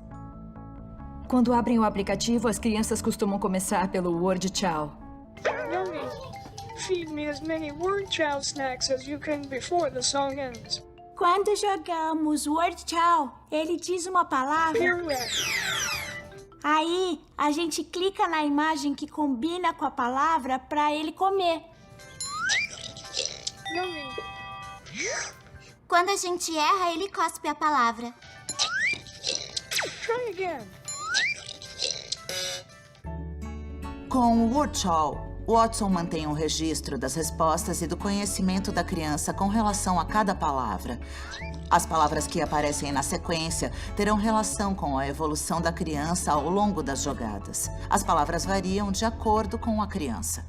Quando abrem o aplicativo, as crianças costumam começar pelo Word Chow. Yogi, feed me as many Word Chow snacks as you can before the song ends. Quando jogamos Word Chow, ele diz uma palavra. Aí, a gente clica na imagem que combina com a palavra para ele comer. Quando a gente erra, ele cospe a palavra. Try again. Com o Word Chow, Watson mantém um registro das respostas e do conhecimento da criança com relação a cada palavra. As palavras que aparecem na sequência terão relação com a evolução da criança ao longo das jogadas. As palavras variam de acordo com a criança.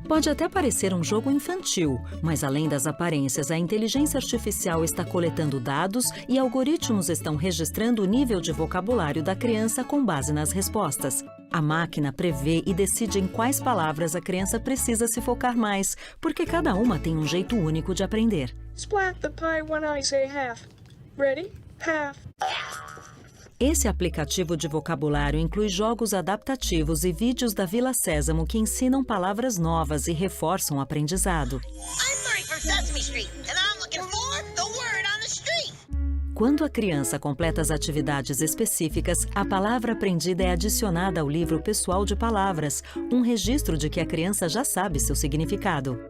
Pode até parecer um jogo infantil, mas além das aparências, a inteligência artificial está coletando dados e algoritmos estão registrando o nível de vocabulário da criança com base nas respostas. A máquina prevê e decide em quais palavras a criança precisa se focar mais, porque cada uma tem um jeito único de aprender. Splat the pie when I say half. Ready? Half. Esse aplicativo de vocabulário inclui jogos adaptativos e vídeos da Vila Sésamo que ensinam palavras novas e reforçam o aprendizado. Quando a criança completa as atividades específicas, a palavra aprendida é adicionada ao livro pessoal de palavras, um registro de que a criança já sabe seu significado.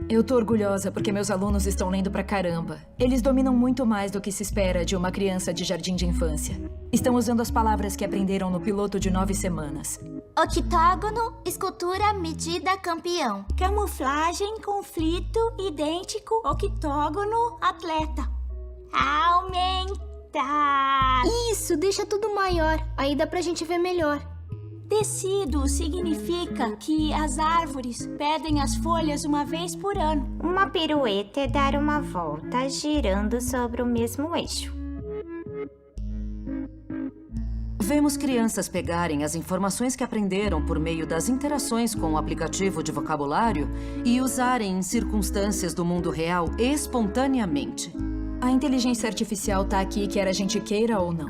Eu tô orgulhosa porque meus alunos estão lendo pra caramba. Eles dominam muito mais do que se espera de uma criança de jardim de infância. Estão usando as palavras que aprenderam no piloto de 9 semanas. Octógono, escultura, medida, campeão. Camuflagem, conflito, idêntico, octógono, atleta. Aumentar. Isso, deixa tudo maior. Aí dá pra gente ver melhor. Tecido significa que as árvores perdem as folhas uma vez por ano. Uma pirueta é dar uma volta girando sobre o mesmo eixo. Vemos crianças pegarem as informações que aprenderam por meio das interações com o aplicativo de vocabulário e usarem em circunstâncias do mundo real espontaneamente. A inteligência artificial tá aqui, quer a gente queira ou não.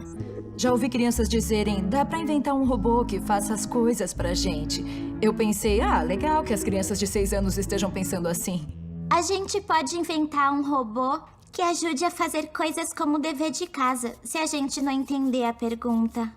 Já ouvi crianças dizerem, dá pra inventar um robô que faça as coisas pra gente. Eu pensei, legal que as crianças de 6 anos estejam pensando assim. A gente pode inventar um robô que ajude a fazer coisas como o dever de casa, se a gente não entender a pergunta.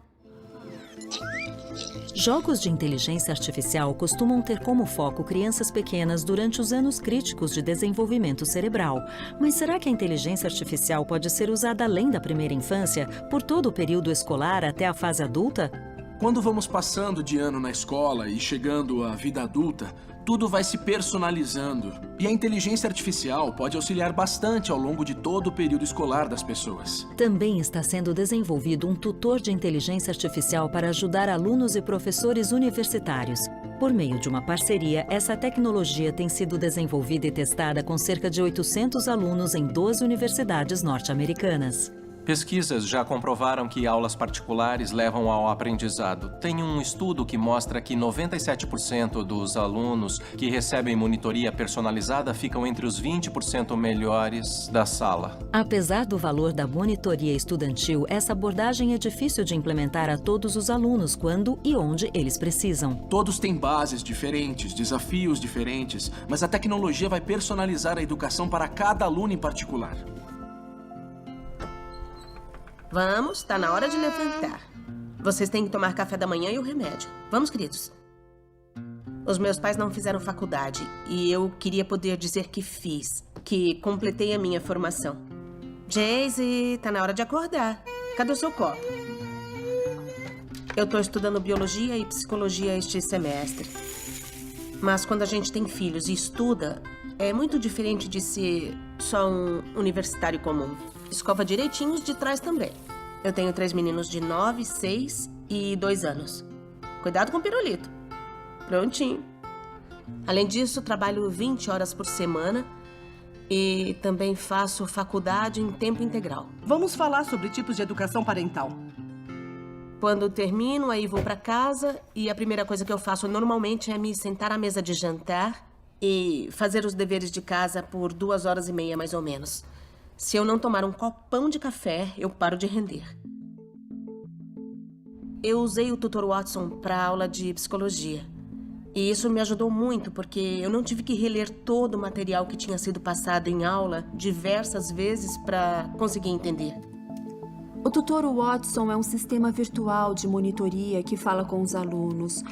Jogos de inteligência artificial costumam ter como foco crianças pequenas durante os anos críticos de desenvolvimento cerebral. Mas será que a inteligência artificial pode ser usada além da primeira infância, por todo o período escolar até a fase adulta? Quando vamos passando de ano na escola e chegando à vida adulta, tudo vai se personalizando. E a inteligência artificial pode auxiliar bastante ao longo de todo o período escolar das pessoas. Também está sendo desenvolvido um tutor de inteligência artificial para ajudar alunos e professores universitários. Por meio de uma parceria, essa tecnologia tem sido desenvolvida e testada com cerca de 800 alunos em 12 universidades norte-americanas. Pesquisas já comprovaram que aulas particulares levam ao aprendizado. Tem um estudo que mostra que 97% dos alunos que recebem monitoria personalizada ficam entre os 20% melhores da sala. Apesar do valor da monitoria estudantil, essa abordagem é difícil de implementar a todos os alunos quando e onde eles precisam. Todos têm bases diferentes, desafios diferentes, mas a tecnologia vai personalizar a educação para cada aluno em particular. Vamos, tá na hora de levantar. Vocês têm que tomar café da manhã e o remédio. Vamos, queridos. Os meus pais não fizeram faculdade e eu queria poder dizer que fiz, que completei a minha formação. Jayce, tá na hora de acordar. Cadê o seu copo? Eu tô estudando biologia e psicologia este semestre. Mas quando a gente tem filhos e estuda, é muito diferente de ser só um universitário comum. Escova direitinho os de trás também. Eu tenho 3 meninos de 9, 6 e 2 anos. Cuidado com o pirulito. Prontinho. Além disso, trabalho 20 horas por semana e também faço faculdade em tempo integral. Vamos falar sobre tipos de educação parental. Quando termino, aí vou para casa e a primeira coisa que eu faço normalmente é me sentar à mesa de jantar e fazer os deveres de casa por 2 horas e meia, mais ou menos. Se eu não tomar um copão de café, eu paro de render. Eu usei o Tutor Watson para aula de psicologia. E isso me ajudou muito, porque eu não tive que reler todo o material que tinha sido passado em aula diversas vezes para conseguir entender. O Tutor Watson é um sistema virtual de monitoria que fala com os alunos.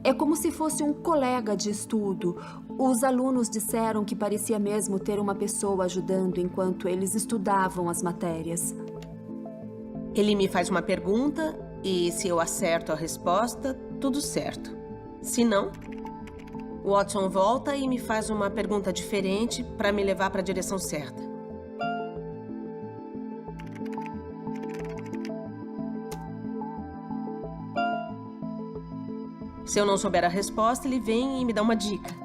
É como se fosse um colega de estudo. Os alunos disseram que parecia mesmo ter uma pessoa ajudando enquanto eles estudavam as matérias. Ele me faz uma pergunta e se eu acerto a resposta, tudo certo. Se não, o Watson volta e me faz uma pergunta diferente para me levar para a direção certa. Se eu não souber a resposta, ele vem e me dá uma dica.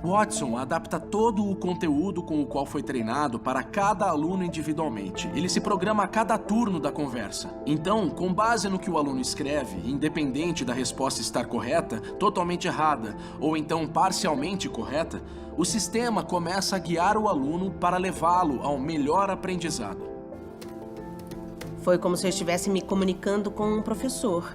Watson adapta todo o conteúdo com o qual foi treinado para cada aluno individualmente. Ele se programa a cada turno da conversa. Então, com base no que o aluno escreve, independente da resposta estar correta, totalmente errada ou então parcialmente correta, o sistema começa a guiar o aluno para levá-lo ao melhor aprendizado. Foi como se eu estivesse me comunicando com um professor.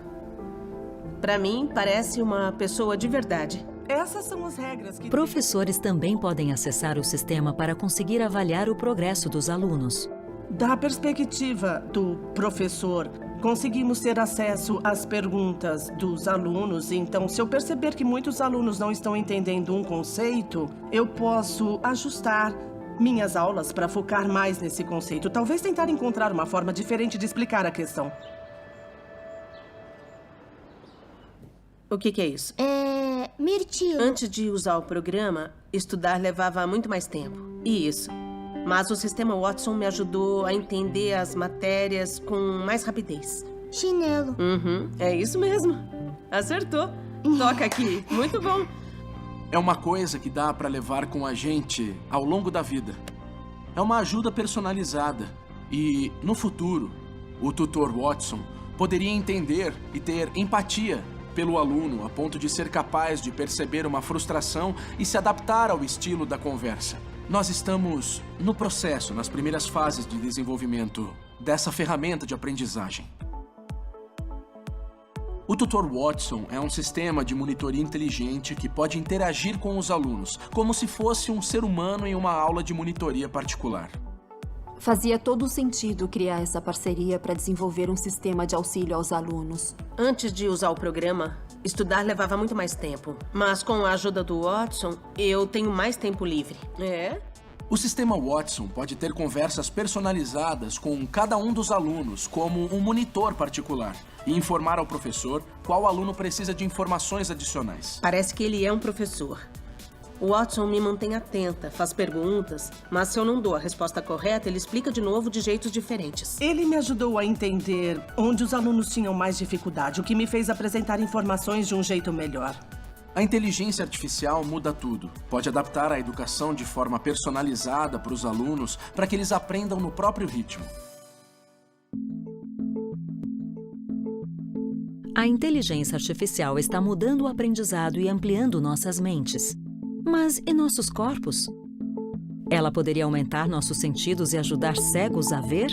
Para mim, parece uma pessoa de verdade. Essas são as regras que... Professores também podem acessar o sistema para conseguir avaliar o progresso dos alunos. Da perspectiva do professor, conseguimos ter acesso às perguntas dos alunos. Então, se eu perceber que muitos alunos não estão entendendo um conceito, eu posso ajustar minhas aulas para focar mais nesse conceito. Talvez tentar encontrar uma forma diferente de explicar a questão. O que é isso? Mirtilo. Antes de usar o programa, estudar levava muito mais tempo. Isso. Mas o sistema Watson me ajudou a entender as matérias com mais rapidez. Chinelo. É isso mesmo. Acertou. Toca aqui. Muito bom. É uma coisa que dá para levar com a gente ao longo da vida. É uma ajuda personalizada. E, no futuro, o tutor Watson poderia entender e ter empatia pelo aluno a ponto de ser capaz de perceber uma frustração e se adaptar ao estilo da conversa. Nós estamos no processo, nas primeiras fases de desenvolvimento dessa ferramenta de aprendizagem. O tutor Watson é um sistema de monitoria inteligente que pode interagir com os alunos, como se fosse um ser humano em uma aula de monitoria particular. Fazia todo sentido criar essa parceria para desenvolver um sistema de auxílio aos alunos. Antes de usar o programa, estudar levava muito mais tempo. Mas com a ajuda do Watson, eu tenho mais tempo livre. O sistema Watson pode ter conversas personalizadas com cada um dos alunos, como um monitor particular, e informar ao professor qual aluno precisa de informações adicionais. Parece que ele é um professor. O Watson me mantém atenta, faz perguntas, mas se eu não dou a resposta correta, ele explica de novo de jeitos diferentes. Ele me ajudou a entender onde os alunos tinham mais dificuldade, o que me fez apresentar informações de um jeito melhor. A inteligência artificial muda tudo. Pode adaptar a educação de forma personalizada para os alunos, para que eles aprendam no próprio ritmo. A inteligência artificial está mudando o aprendizado e ampliando nossas mentes. Mas e nossos corpos? Ela poderia aumentar nossos sentidos e ajudar cegos a ver?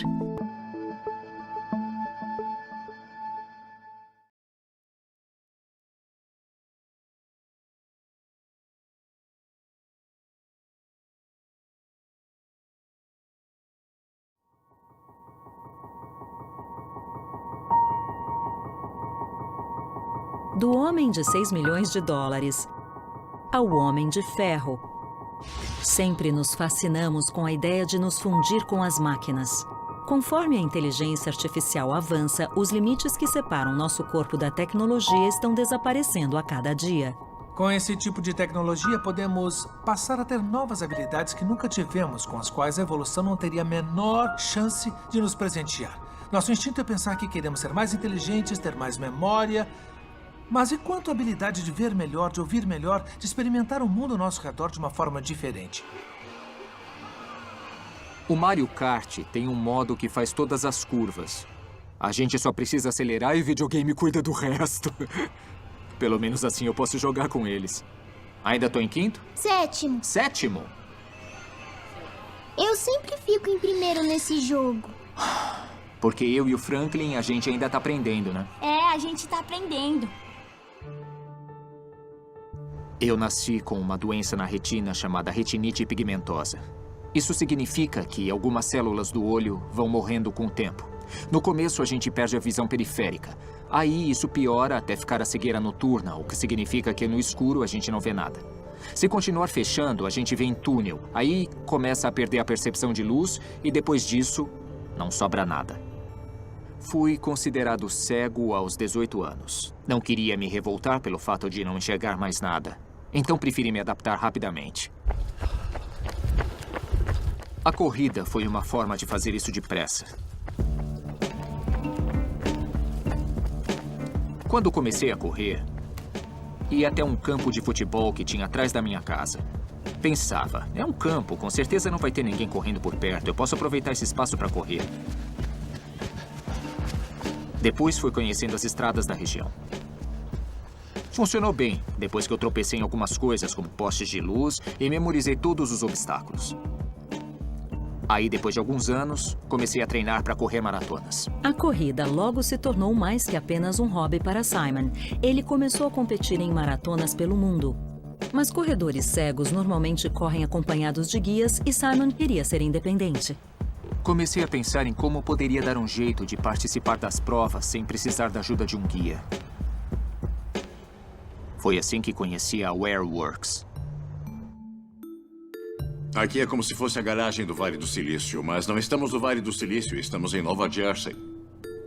Do homem de 6 milhões de dólares ao homem de ferro. Sempre nos fascinamos com a ideia de nos fundir com as máquinas. Conforme a inteligência artificial avança, os limites que separam nosso corpo da tecnologia estão desaparecendo a cada dia. Com esse tipo de tecnologia, podemos passar a ter novas habilidades que nunca tivemos, com as quais a evolução não teria a menor chance de nos presentear. Nosso instinto é pensar que queremos ser mais inteligentes, ter mais memória. Mas e quanto a habilidade de ver melhor, de ouvir melhor, de experimentar o mundo ao nosso redor de uma forma diferente? O Mario Kart tem um modo que faz todas as curvas. A gente só precisa acelerar e o videogame cuida do resto. Pelo menos assim eu posso jogar com eles. Ainda tô em quinto? Sétimo. Sétimo? Eu sempre fico em primeiro nesse jogo. Porque eu e o Franklin, a gente ainda tá aprendendo, né? É, a gente tá aprendendo. Eu nasci com uma doença na retina chamada retinite pigmentosa. Isso significa que algumas células do olho vão morrendo com o tempo. No começo, a gente perde a visão periférica. Aí, isso piora até ficar a cegueira noturna, o que significa que no escuro a gente não vê nada. Se continuar fechando, a gente vê em túnel. Aí, começa a perder a percepção de luz e depois disso, não sobra nada. Fui considerado cego aos 18 anos. Não queria me revoltar pelo fato de não enxergar mais nada. Então preferi me adaptar rapidamente. A corrida foi uma forma de fazer isso depressa. Quando comecei a correr, ia até um campo de futebol que tinha atrás da minha casa. Pensava, é um campo, com certeza não vai ter ninguém correndo por perto. Eu posso aproveitar esse espaço para correr. Depois fui conhecendo as estradas da região. Funcionou bem, depois que eu tropecei em algumas coisas, como postes de luz, e memorizei todos os obstáculos. Aí, depois de alguns anos, comecei a treinar para correr maratonas. A corrida logo se tornou mais que apenas um hobby para Simon. Ele começou a competir em maratonas pelo mundo. Mas corredores cegos normalmente correm acompanhados de guias e Simon queria ser independente. Comecei a pensar em como poderia dar um jeito de participar das provas sem precisar da ajuda de um guia. Foi assim que conheci a WearWorks. Aqui é como se fosse a garagem do Vale do Silício, mas não estamos no Vale do Silício, estamos em Nova Jersey.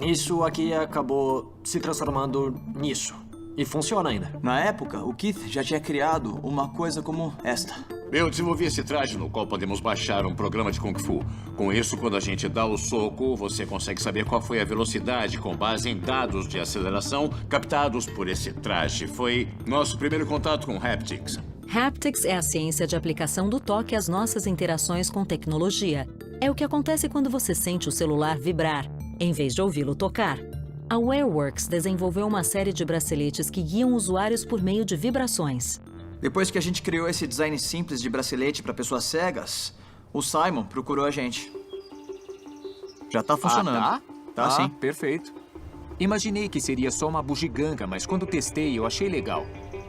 Isso aqui acabou se transformando nisso. E funciona ainda. Na época, o Keith já tinha criado uma coisa como esta. Eu desenvolvi esse traje no qual podemos baixar um programa de Kung Fu. Com isso, quando a gente dá o soco, você consegue saber qual foi a velocidade com base em dados de aceleração captados por esse traje. Foi nosso primeiro contato com Haptics. Haptics é a ciência de aplicação do toque às nossas interações com tecnologia. É o que acontece quando você sente o celular vibrar, em vez de ouvi-lo tocar. A Wearworks desenvolveu uma série de braceletes que guiam usuários por meio de vibrações. Depois que a gente criou esse design simples de bracelete para pessoas cegas, o Simon procurou a gente. Já tá funcionando. Ah, tá? Tá sim. Perfeito. Imaginei que seria só uma bugiganga, mas quando testei, eu achei legal.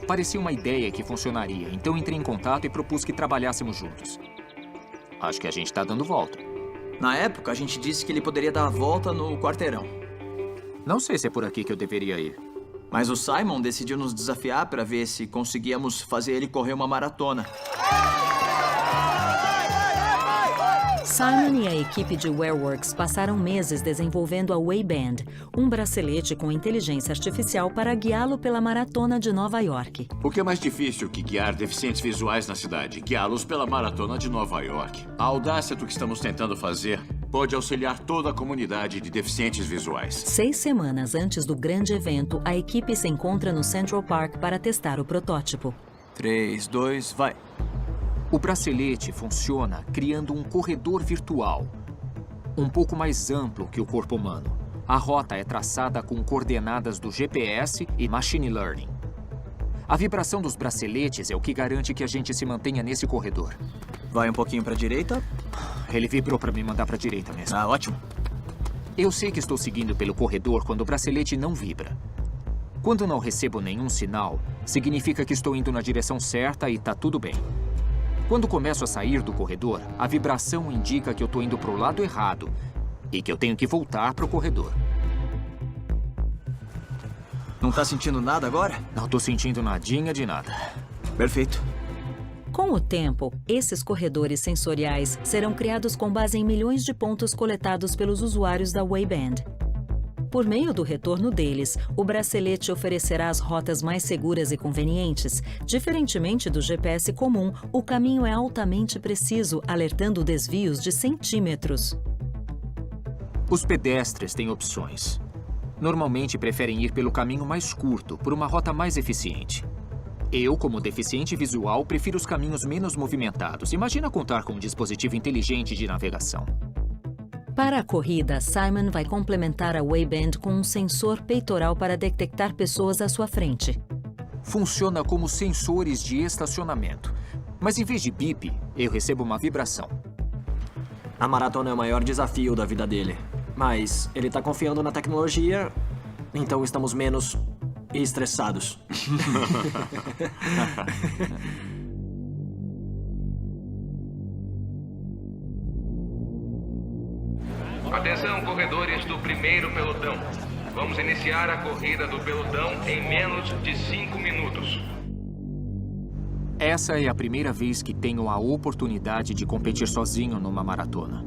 Parecia uma ideia que funcionaria, então entrei em contato e propus que trabalhássemos juntos. Acho que a gente tá dando volta. Na época, a gente disse que ele poderia dar a volta no quarteirão. Não sei se é por aqui que eu deveria ir. Mas o Simon decidiu nos desafiar para ver se conseguíamos fazer ele correr uma maratona. Simon e a equipe de Wearworks passaram meses desenvolvendo a Wayband, um bracelete com inteligência artificial para guiá-lo pela maratona de Nova York. O que é mais difícil que guiar deficientes visuais na cidade? Guiá-los pela maratona de Nova York. A audácia do que estamos tentando fazer pode auxiliar toda a comunidade de deficientes visuais. 6 semanas antes do grande evento, a equipe se encontra no Central Park para testar o protótipo. 3, 2, vai! O bracelete funciona criando um corredor virtual, um pouco mais amplo que o corpo humano. A rota é traçada com coordenadas do GPS e Machine Learning. A vibração dos braceletes é o que garante que a gente se mantenha nesse corredor. Vai um pouquinho para a direita. Ele vibrou para me mandar para a direita mesmo. Ah, ótimo. Eu sei que estou seguindo pelo corredor quando o bracelete não vibra. Quando não recebo nenhum sinal, significa que estou indo na direção certa e tá tudo bem. Quando começo a sair do corredor, a vibração indica que eu estou indo para o lado errado e que eu tenho que voltar para o corredor. Não tá sentindo nada agora? Não tô sentindo nadinha de nada. Perfeito. Com o tempo, esses corredores sensoriais serão criados com base em milhões de pontos coletados pelos usuários da Wayband. Por meio do retorno deles, o bracelete oferecerá as rotas mais seguras e convenientes. Diferentemente do GPS comum, o caminho é altamente preciso, alertando desvios de centímetros. Os pedestres têm opções. Normalmente preferem ir pelo caminho mais curto, por uma rota mais eficiente. Eu, como deficiente visual, prefiro os caminhos menos movimentados. Imagina contar com um dispositivo inteligente de navegação. Para a corrida, Simon vai complementar a Wayband com um sensor peitoral para detectar pessoas à sua frente. Funciona como sensores de estacionamento. Mas em vez de bip, eu recebo uma vibração. A maratona é o maior desafio da vida dele. Mas ele tá confiando na tecnologia, então estamos menos estressados. Atenção, corredores do primeiro pelotão. Vamos iniciar a corrida do pelotão em menos de 5 minutos. Essa é a primeira vez que tenho a oportunidade de competir sozinho numa maratona.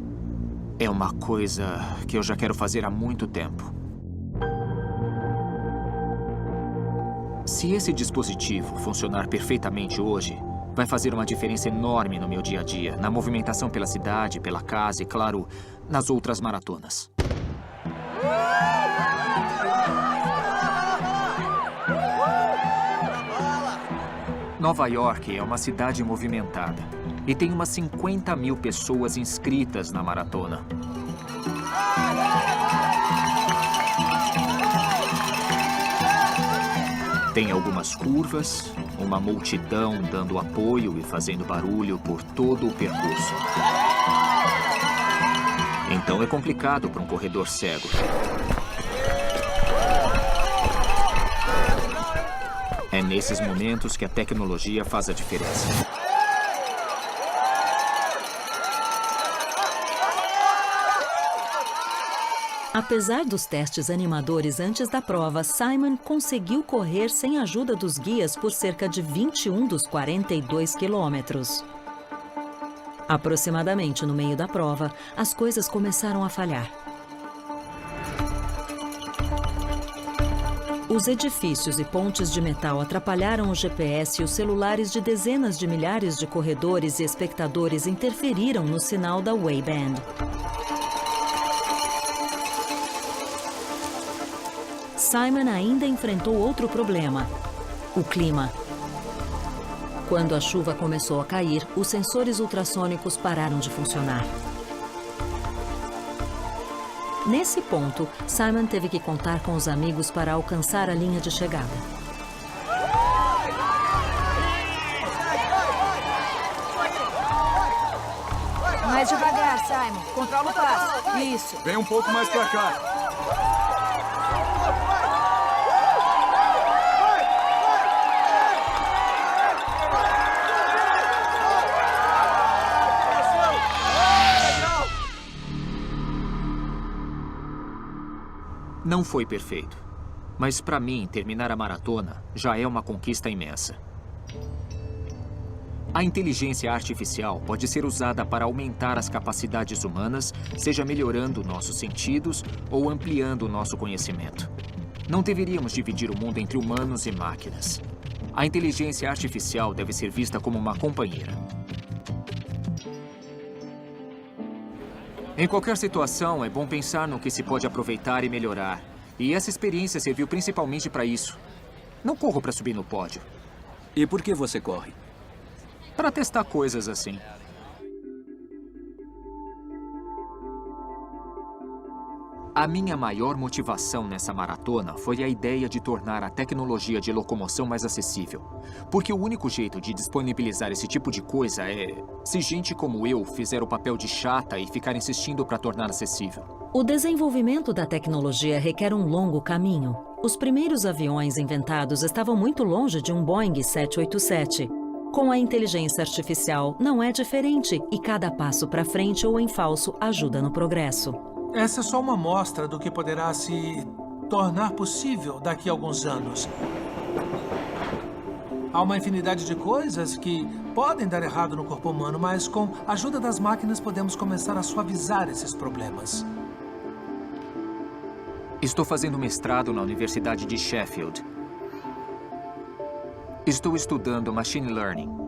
É uma coisa que eu já quero fazer há muito tempo. Se esse dispositivo funcionar perfeitamente hoje, vai fazer uma diferença enorme no meu dia a dia, na movimentação pela cidade, pela casa e, claro, nas outras maratonas. Nova York é uma cidade movimentada e tem umas 50 mil pessoas inscritas na maratona. Tem algumas curvas, uma multidão dando apoio e fazendo barulho por todo o percurso. Então é complicado para um corredor cego. É nesses momentos que a tecnologia faz a diferença. Apesar dos testes animadores antes da prova, Simon conseguiu correr sem a ajuda dos guias por cerca de 21 dos 42 quilômetros. Aproximadamente no meio da prova, as coisas começaram a falhar. O Os edifícios e pontes de metal atrapalharam o GPS e os celulares de dezenas de milhares de corredores e espectadores interferiram no sinal da Wayband. Simon ainda enfrentou outro problema: o clima. Quando a chuva começou a cair, os sensores ultrassônicos pararam de funcionar. Nesse ponto, Simon teve que contar com os amigos para alcançar a linha de chegada. Mais devagar, Simon. Controla o passo. Isso. Vem um pouco mais pra cá. Não foi perfeito, mas para mim, terminar a maratona já é uma conquista imensa. A inteligência artificial pode ser usada para aumentar as capacidades humanas, seja melhorando nossos sentidos ou ampliando nosso conhecimento. Não deveríamos dividir o mundo entre humanos e máquinas. A inteligência artificial deve ser vista como uma companheira. Em qualquer situação, é bom pensar no que se pode aproveitar e melhorar. E essa experiência serviu principalmente para isso. Não corro para subir no pódio. E por que você corre? Para testar coisas assim. A minha maior motivação nessa maratona foi a ideia de tornar a tecnologia de locomoção mais acessível. Porque o único jeito de disponibilizar esse tipo de coisa é se gente como eu fizer o papel de chata e ficar insistindo para tornar acessível. O desenvolvimento da tecnologia requer um longo caminho. Os primeiros aviões inventados estavam muito longe de um Boeing 787. Com a inteligência artificial, não é diferente e cada passo para frente ou em falso ajuda no progresso. Essa é só uma amostra do que poderá se tornar possível daqui a alguns anos. Há uma infinidade de coisas que podem dar errado no corpo humano, mas com a ajuda das máquinas podemos começar a suavizar esses problemas. Estou fazendo mestrado na Universidade de Sheffield. Estou estudando Machine Learning.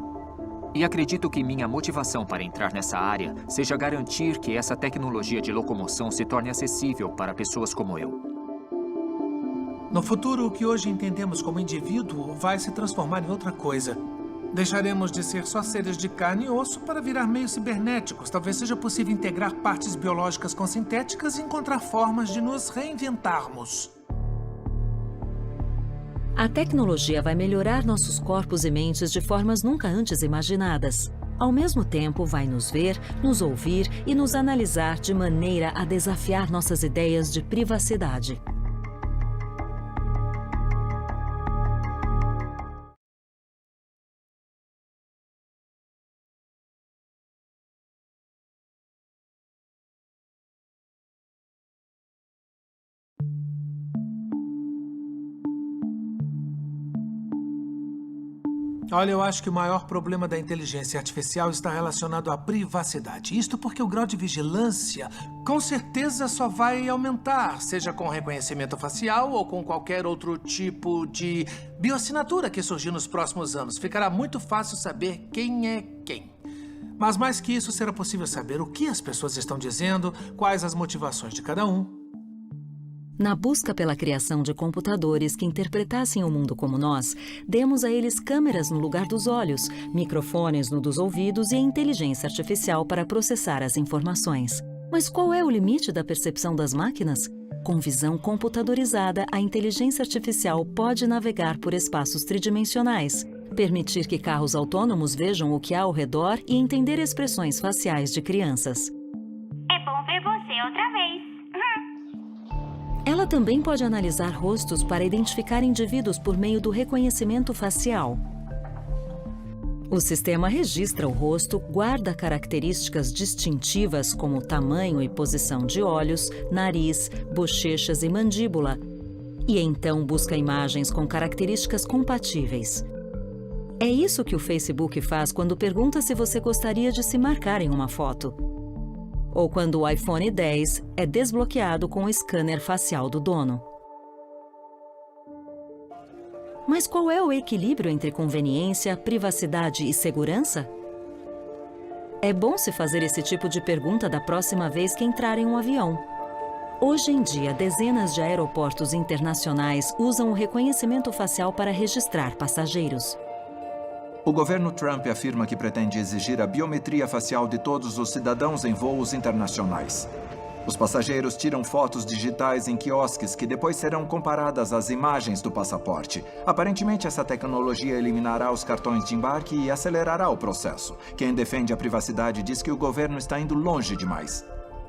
E acredito que minha motivação para entrar nessa área seja garantir que essa tecnologia de locomoção se torne acessível para pessoas como eu. No futuro, o que hoje entendemos como indivíduo vai se transformar em outra coisa. Deixaremos de ser só seres de carne e osso para virar meio cibernéticos. Talvez seja possível integrar partes biológicas com sintéticas e encontrar formas de nos reinventarmos. A tecnologia vai melhorar nossos corpos e mentes de formas nunca antes imaginadas. Ao mesmo tempo, vai nos ver, nos ouvir e nos analisar de maneira a desafiar nossas ideias de privacidade. Olha, eu acho que o maior problema da inteligência artificial está relacionado à privacidade. Isto porque o grau de vigilância, com certeza, só vai aumentar, seja com reconhecimento facial ou com qualquer outro tipo de bioassinatura que surgir nos próximos anos. Ficará muito fácil saber quem é quem. Mas mais que isso, será possível saber o que as pessoas estão dizendo, quais as motivações de cada um. Na busca pela criação de computadores que interpretassem o mundo como nós, demos a eles câmeras no lugar dos olhos, microfones no dos ouvidos e a inteligência artificial para processar as informações. Mas qual é o limite da percepção das máquinas? Com visão computadorizada, a inteligência artificial pode navegar por espaços tridimensionais, permitir que carros autônomos vejam o que há ao redor e entender expressões faciais de crianças. É bom ver você outra vez. Ela também pode analisar rostos para identificar indivíduos por meio do reconhecimento facial. O sistema registra o rosto, guarda características distintivas como tamanho e posição de olhos, nariz, bochechas e mandíbula, e então busca imagens com características compatíveis. É isso que o Facebook faz quando pergunta se você gostaria de se marcar em uma foto. Ou quando o iPhone X é desbloqueado com o scanner facial do dono. Mas qual é o equilíbrio entre conveniência, privacidade e segurança? É bom se fazer esse tipo de pergunta da próxima vez que entrar em um avião. Hoje em dia, dezenas de aeroportos internacionais usam o reconhecimento facial para registrar passageiros. O governo Trump afirma que pretende exigir a biometria facial de todos os cidadãos em voos internacionais. Os passageiros tiram fotos digitais em quiosques que depois serão comparadas às imagens do passaporte. Aparentemente, essa tecnologia eliminará os cartões de embarque e acelerará o processo. Quem defende a privacidade diz que o governo está indo longe demais.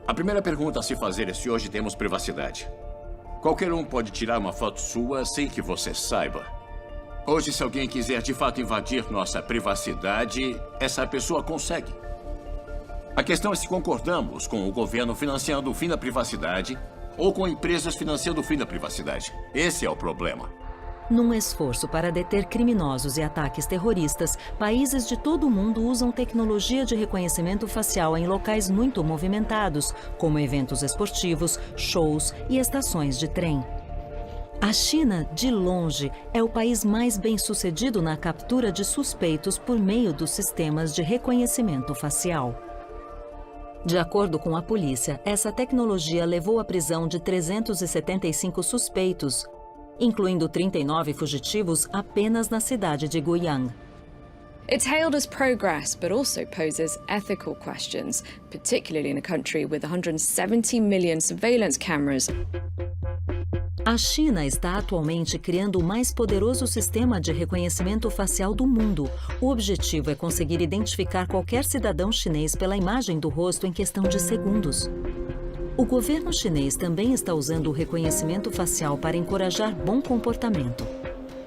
A primeira pergunta a se fazer é se hoje temos privacidade. Qualquer um pode tirar uma foto sua sem que você saiba. Hoje, se alguém quiser de fato invadir nossa privacidade, essa pessoa consegue. A questão é se concordamos com o governo financiando o fim da privacidade ou com empresas financiando o fim da privacidade. Esse é o problema. Num esforço para deter criminosos e ataques terroristas, países de todo o mundo usam tecnologia de reconhecimento facial em locais muito movimentados, como eventos esportivos, shows e estações de trem. A China, de longe, é o país mais bem-sucedido na captura de suspeitos por meio dos sistemas de reconhecimento facial. De acordo com a polícia, essa tecnologia levou à prisão de 375 suspeitos, incluindo 39 fugitivos apenas na cidade de Guiyang. It's hailed as progress, but also poses ethical questions, particularly in a country with 170 million surveillance cameras. A China está atualmente criando o mais poderoso sistema de reconhecimento facial do mundo. O objetivo é conseguir identificar qualquer cidadão chinês pela imagem do rosto em questão de segundos. O governo chinês também está usando o reconhecimento facial para encorajar bom comportamento.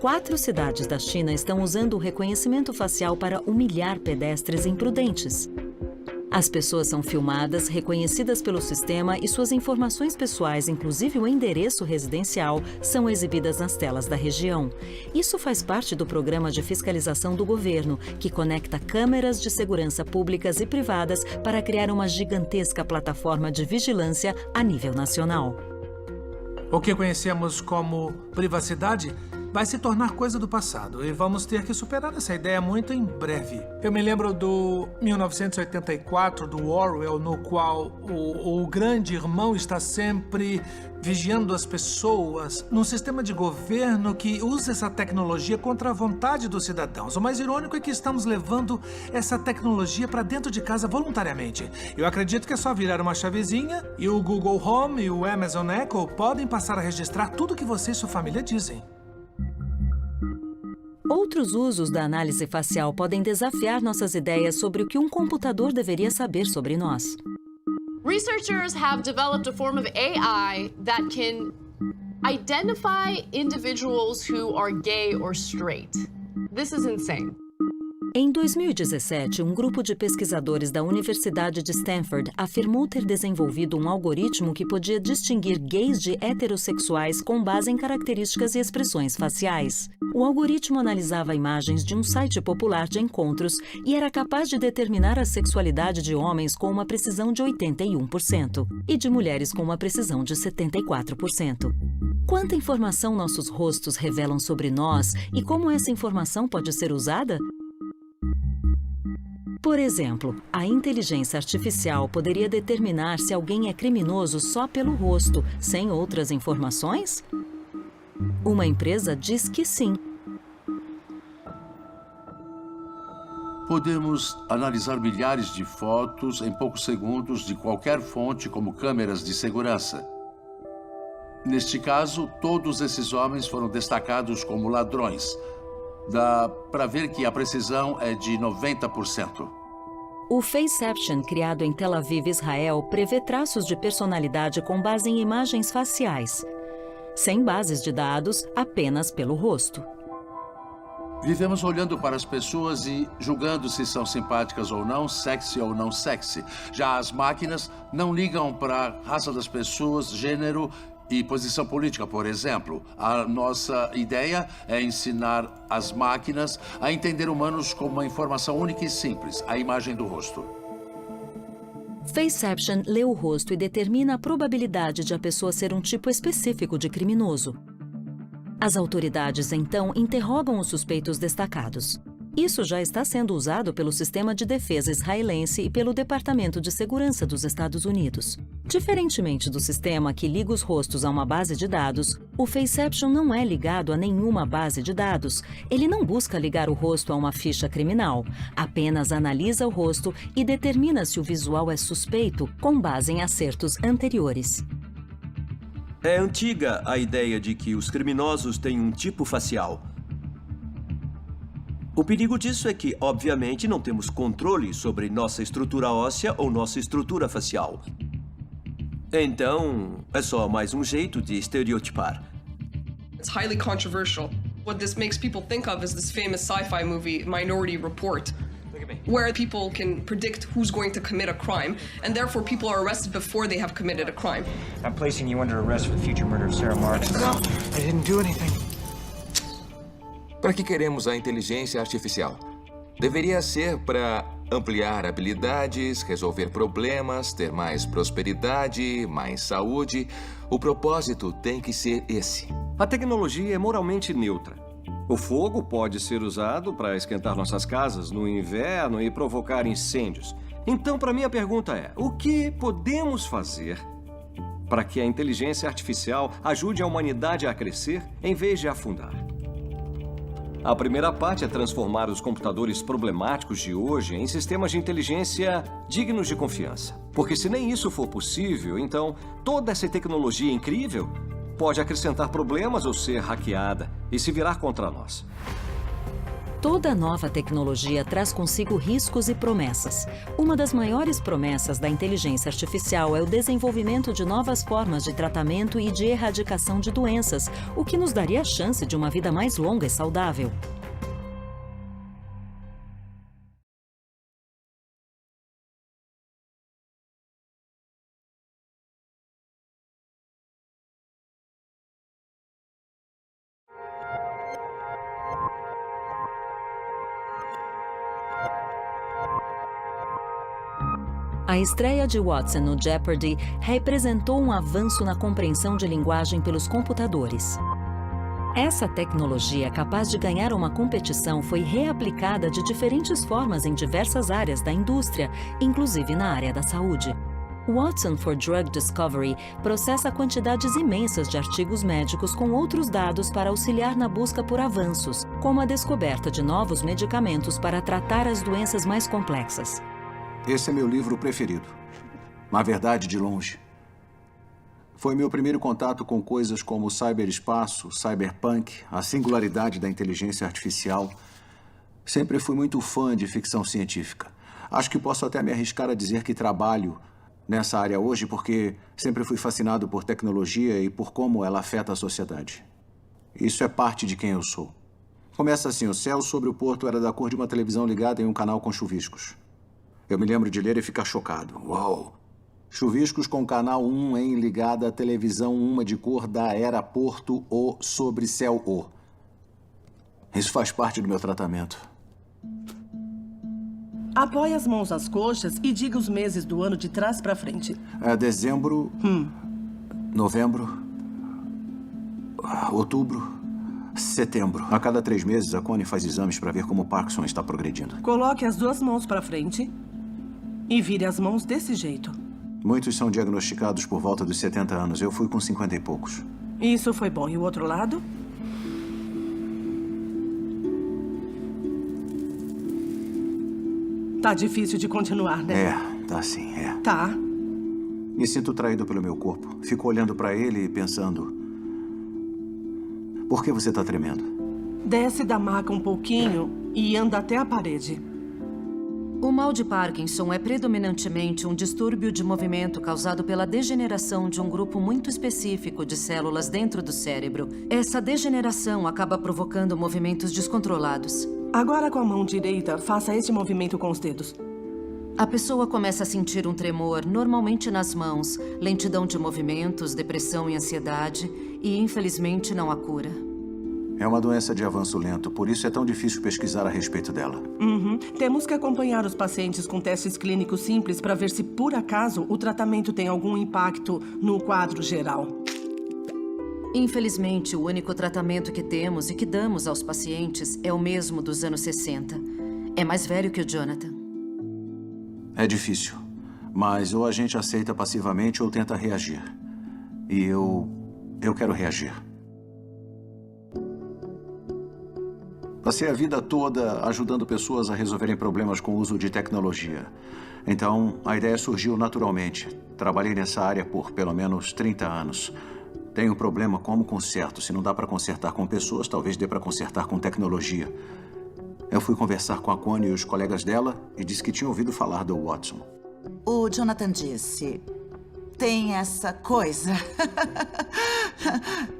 4 cidades da China estão usando o reconhecimento facial para humilhar pedestres imprudentes. As pessoas são filmadas, reconhecidas pelo sistema e suas informações pessoais, inclusive o endereço residencial, são exibidas nas telas da região. Isso faz parte do programa de fiscalização do governo, que conecta câmeras de segurança públicas e privadas para criar uma gigantesca plataforma de vigilância a nível nacional. O que conhecemos como privacidade vai se tornar coisa do passado e vamos ter que superar essa ideia muito em breve. Eu me lembro do 1984, do Orwell, no qual o grande irmão está sempre vigiando as pessoas num sistema de governo que usa essa tecnologia contra a vontade dos cidadãos. O mais irônico é que estamos levando essa tecnologia para dentro de casa voluntariamente. Eu acredito que é só virar uma chavezinha e o Google Home e o Amazon Echo podem passar a registrar tudo que você e sua família dizem. Outros usos da análise facial podem desafiar nossas ideias sobre o que um computador deveria saber sobre nós. Researchers have developed a form of AI that can identify individuals who are gay or straight. This is insane. Em 2017, um grupo de pesquisadores da Universidade de Stanford afirmou ter desenvolvido um algoritmo que podia distinguir gays de heterossexuais com base em características e expressões faciais. O algoritmo analisava imagens de um site popular de encontros e era capaz de determinar a sexualidade de homens com uma precisão de 81% e de mulheres com uma precisão de 74%. Quanta informação nossos rostos revelam sobre nós e como essa informação pode ser usada? Por exemplo, a inteligência artificial poderia determinar se alguém é criminoso só pelo rosto, sem outras informações? Uma empresa diz que sim. Podemos analisar milhares de fotos em poucos segundos de qualquer fonte, como câmeras de segurança. Neste caso, todos esses homens foram destacados como ladrões. Dá para ver que a precisão é de 90%. O Faceception, criado em Tel Aviv, Israel, prevê traços de personalidade com base em imagens faciais, sem bases de dados, apenas pelo rosto. Vivemos olhando para as pessoas e julgando se são simpáticas ou não, sexy ou não sexy. Já as máquinas não ligam para a raça das pessoas, gênero e posição política, por exemplo. A nossa ideia é ensinar as máquinas a entender humanos como uma informação única e simples, a imagem do rosto. Faceception lê o rosto e determina a probabilidade de a pessoa ser um tipo específico de criminoso. As autoridades, então, interrogam os suspeitos destacados. Isso já está sendo usado pelo Sistema de Defesa israelense e pelo Departamento de Segurança dos Estados Unidos. Diferentemente do sistema que liga os rostos a uma base de dados, o Faceception não é ligado a nenhuma base de dados. Ele não busca ligar o rosto a uma ficha criminal, apenas analisa o rosto e determina se o visual é suspeito com base em acertos anteriores. É antiga a ideia de que os criminosos têm um tipo facial. O perigo disso é que, obviamente, não temos controle sobre nossa estrutura óssea ou nossa estrutura facial. Então, é só mais um jeito de estereotipar. It's highly controversial. What this makes people think of is this famous sci-fi movie, Minority Report, where people can predict who's going to commit a crime, and therefore people are arrested before they have committed a crime. I'm placing you under arrest for the future murder of Sarah Marks. No, I didn't do anything. Para que queremos a inteligência artificial? Deveria ser para ampliar habilidades, resolver problemas, ter mais prosperidade, mais saúde. O propósito tem que ser esse. A tecnologia é moralmente neutra. O fogo pode ser usado para esquentar nossas casas no inverno e provocar incêndios. Então, para mim, a pergunta é: o que podemos fazer para que a inteligência artificial ajude a humanidade a crescer em vez de afundar? A primeira parte é transformar os computadores problemáticos de hoje em sistemas de inteligência dignos de confiança. Porque se nem isso for possível, então toda essa tecnologia incrível pode acrescentar problemas ou ser hackeada e se virar contra nós. Toda nova tecnologia traz consigo riscos e promessas. Uma das maiores promessas da inteligência artificial é o desenvolvimento de novas formas de tratamento e de erradicação de doenças, o que nos daria a chance de uma vida mais longa e saudável. A estreia de Watson no Jeopardy representou um avanço na compreensão de linguagem pelos computadores. Essa tecnologia capaz de ganhar uma competição foi reaplicada de diferentes formas em diversas áreas da indústria, inclusive na área da saúde. Watson for Drug Discovery processa quantidades imensas de artigos médicos com outros dados para auxiliar na busca por avanços, como a descoberta de novos medicamentos para tratar as doenças mais complexas. Esse é meu livro preferido. Na verdade, de longe. Foi meu primeiro contato com coisas como o cyberespaço, cyberpunk, a singularidade da inteligência artificial. Sempre fui muito fã de ficção científica. Acho que posso até me arriscar a dizer que trabalho nessa área hoje porque sempre fui fascinado por tecnologia e por como ela afeta a sociedade. Isso é parte de quem eu sou. Começa assim: o céu sobre o porto era da cor de uma televisão ligada em um canal com chuviscos. Eu me lembro de ler e ficar chocado. Uau! Chuviscos com canal 1 em ligada à televisão, uma de cor da era Porto O sobre céu O. Isso faz parte do meu tratamento. Apoie as mãos às coxas e diga os meses do ano de trás para frente. É dezembro, novembro, outubro, setembro. A cada 3 meses, a Connie faz exames para ver como o Parkinson está progredindo. Coloque as 2 mãos para frente e vire as mãos desse jeito. Muitos são diagnosticados por volta dos 70 anos. Eu fui com 50 e poucos. Isso foi bom. E o outro lado? Tá difícil de continuar, né? É, tá sim, é. Tá. Me sinto traído pelo meu corpo. Fico olhando para ele e pensando: por que você tá tremendo? Desce da maca um pouquinho e anda até a parede. O mal de Parkinson é predominantemente um distúrbio de movimento causado pela degeneração de um grupo muito específico de células dentro do cérebro. Essa degeneração acaba provocando movimentos descontrolados. Agora, com a mão direita, faça esse movimento com os dedos. A pessoa começa a sentir um tremor, normalmente nas mãos, lentidão de movimentos, depressão e ansiedade, e infelizmente não há cura. É uma doença de avanço lento, por isso é tão difícil pesquisar a respeito dela. Temos que acompanhar os pacientes com testes clínicos simples para ver se, por acaso, o tratamento tem algum impacto no quadro geral. Infelizmente, o único tratamento que temos e que damos aos pacientes é o mesmo dos anos 60. É mais velho que o Jonathan. É difícil, mas ou a gente aceita passivamente ou tenta reagir. E eu quero reagir. Passei a vida toda ajudando pessoas a resolverem problemas com o uso de tecnologia. Então, a ideia surgiu naturalmente. Trabalhei nessa área por pelo menos 30 anos. Tenho um problema como conserto. Se não dá para consertar com pessoas, talvez dê para consertar com tecnologia. Eu fui conversar com a Connie e os colegas dela e disse que tinha ouvido falar do Watson. O Jonathan disse... Tem essa coisa.